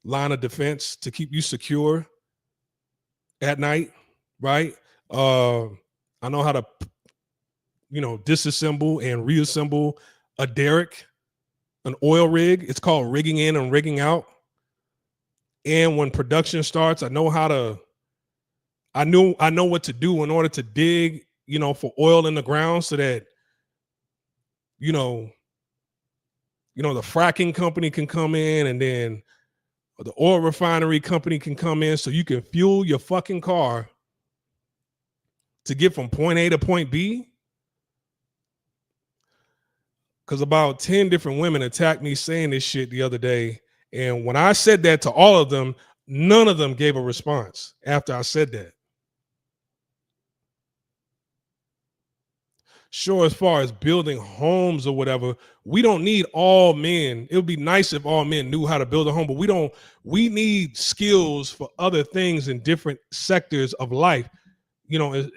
line of defense to keep you secure at night, right? I know how to, you know, disassemble and reassemble a derrick, an oil rig. It's called rigging in and rigging out. And when production starts, I know what to do in order to dig, you know, for oil in the ground so that, you know, the fracking company can come in, and then the oil refinery company can come in so you can fuel your fucking car to get from point A to point B. Because about 10 different women attacked me saying this shit the other day. And when I said that to all of them, none of them gave a response after I said that. Sure, as far as building homes or whatever, we don't need all men. It would be nice if all men knew how to build a home, but we need skills for other things in different sectors of life. You know,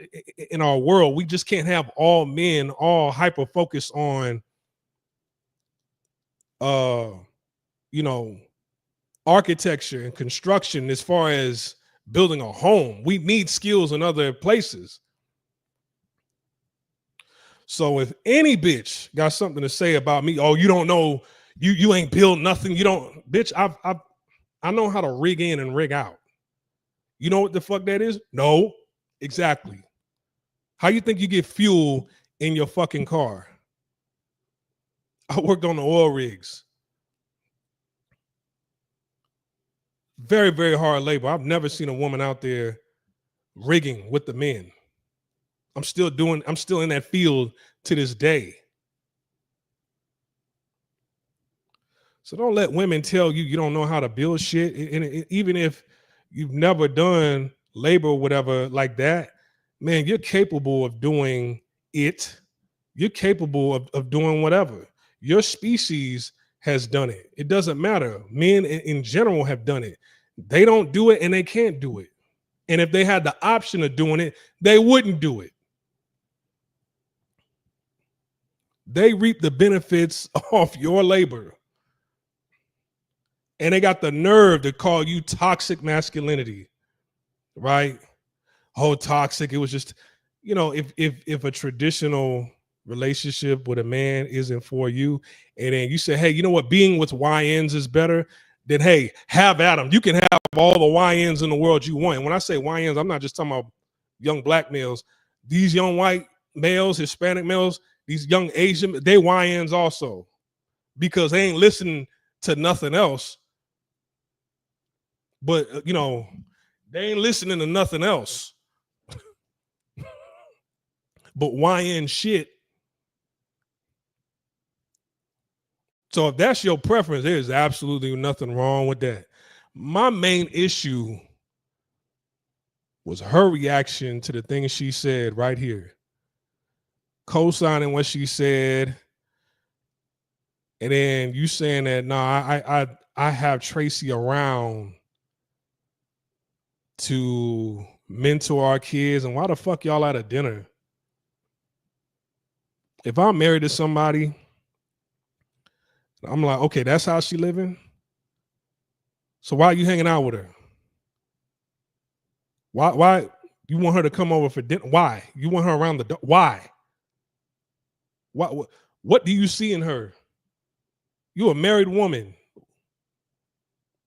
in our world, we just can't have all men all hyper focused on, you know, architecture and construction as far as building a home. We need skills in other places. So if any bitch got something to say about me, oh, you don't know, you ain't build nothing, you don't, bitch, I know how to rig in and rig out. You know what the fuck that is? No, exactly. How you think you get fuel in your fucking car? I worked on the oil rigs. Very, very hard labor. I've never seen a woman out there rigging with the men. I'm still in that field to this day. So don't let women tell you don't know how to build shit. And even if you've never done labor or whatever like that, man, you're capable of doing it. You're capable of doing whatever. Your species has done it. It doesn't matter. Men in general have done it. They don't do it and they can't do it. And if they had the option of doing it, they wouldn't do it. They reap the benefits off your labor. And they got the nerve to call you toxic masculinity, right? Oh, toxic. It was just, you know, if a traditional relationship with a man isn't for you, and then you say, hey, you know what, being with YNs is better, then hey, have at them. You can have all the YNs in the world you want. And when I say YNs, I'm not just talking about young black males. These young white males, Hispanic males, these young Asian, they YNs also, because they ain't listening to nothing else. But, you know, they ain't listening to nothing else but YN shit. So if that's your preference, there's absolutely nothing wrong with that. My main issue was her reaction to the things she said right here. Co-signing what she said. And then you saying that, I have Tracee around to mentor our kids. And why the fuck y'all at a dinner? If I'm married to somebody I'm like, okay, that's how she living? So why are you hanging out with her? Why you want her to come over for dinner? Why? You want her around the door? Why? What do you see in her? You're a married woman.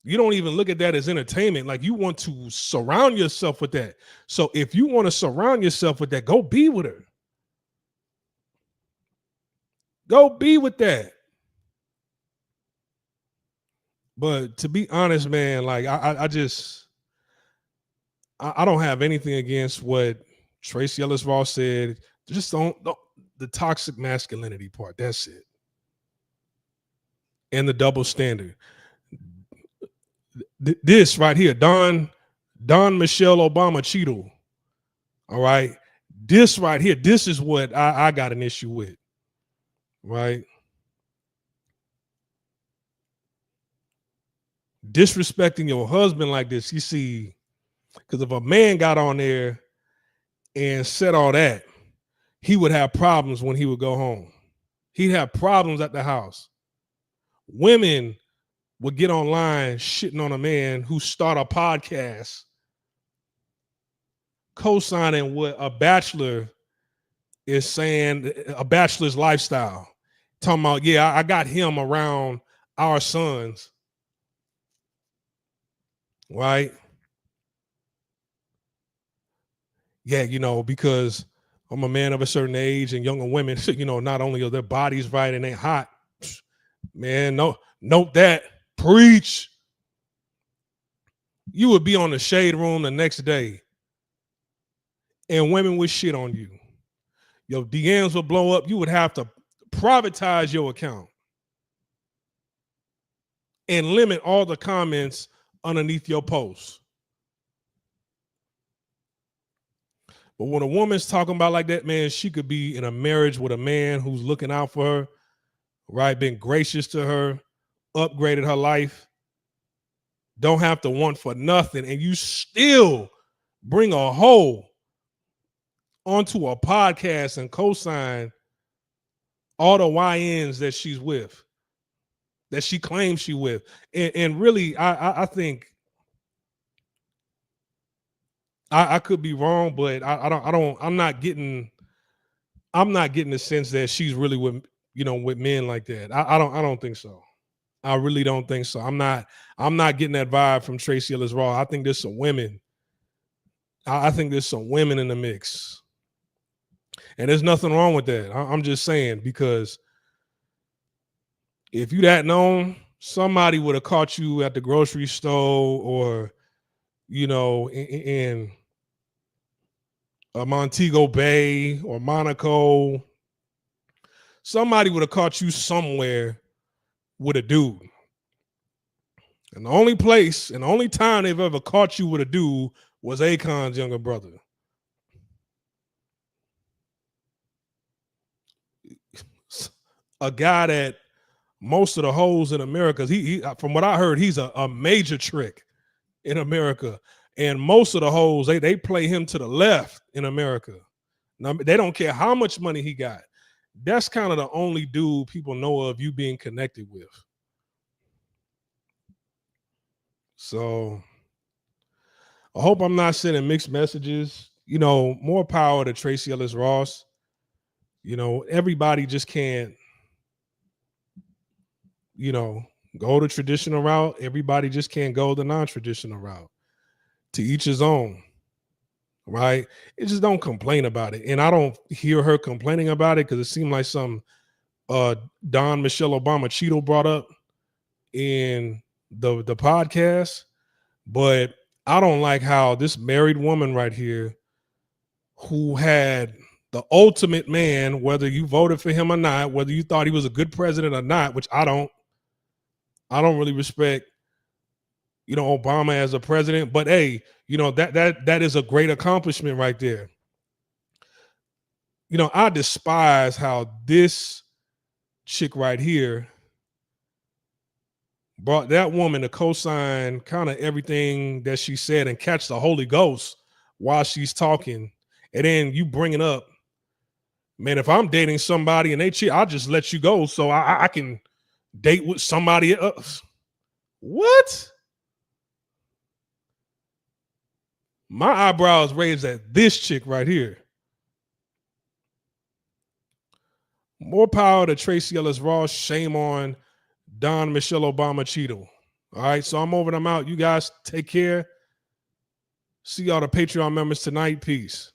You don't even look at that as entertainment. Like, you want to surround yourself with that. So if you want to surround yourself with that, go be with her. Go be with that. But to be honest, man, like I don't have anything against what Tracee Ellis Ross said. Just don't the toxic masculinity part. That's it. And the double standard. This right here, Don Michelle Obama Cheeto. All right. This right here, this is what I got an issue with. Right. Disrespecting your husband like this. You see, because if a man got on there and said all that, he would have problems when he would go home. He'd have problems at the house. Women would get online shitting on a man who start a podcast co-signing what a bachelor is saying, a bachelor's lifestyle. Talking about, yeah, I got him around our sons. Right? Yeah, because I'm a man of a certain age, and younger women, not only are their bodies right and they hot, man, no, note that. Preach. You would be on the shade room the next day, and women would shit on you. Your DMs would blow up. You would have to privatize your account and limit all the comments underneath your posts. But when a woman's talking about like that, man, she could be in a marriage with a man who's looking out for her, right? Been gracious to her, upgraded her life, don't have to want for nothing, and you still bring a hoe onto a podcast and co-sign all the YNs that she's with, that she claims she with. And really, I think I could be wrong, but I'm not getting the sense that she's really with men like that. I don't think so. I really don't think so. I'm not getting that vibe from Tracee Ellis Ross. I think there's some women. I think there's some women in the mix. And there's nothing wrong with that. I'm just saying, because if you that known, somebody would have caught you at the grocery store or, in Montego Bay or Monaco. Somebody would have caught you somewhere with a dude. And the only place and the only time they've ever caught you with a dude was Akon's younger brother. A guy that most of the hoes in America, he from what I heard, he's a major trick in America. And most of the hoes, they play him to the left in America. Now, they don't care how much money he got. That's kind of the only dude people know of you being connected with. So I hope I'm not sending mixed messages. More power to Tracee Ellis Ross. Everybody just can't, go the traditional route. Everybody just can't go the non-traditional route. To each his own, right? It just don't complain about it. And I don't hear her complaining about it because it seemed like some Don Michelle Obama Cheeto brought up in the podcast. But I don't like how this married woman right here, who had the ultimate man, whether you voted for him or not, whether you thought he was a good president or not, which I don't really respect, Obama as a president, but hey, that is a great accomplishment right there. I despise how this chick right here brought that woman to co-sign kind of everything that she said and catch the Holy Ghost while she's talking. And then you bring it up, man, if I'm dating somebody and they cheat, I'll just let you go so I can date with somebody else. What? My eyebrows raised at this chick right here. More power to Tracee Ellis Ross. Shame on Don Michelle Obama Cheeto. All right, so I'm over and I'm out. You guys take care. See y'all the Patreon members tonight. Peace.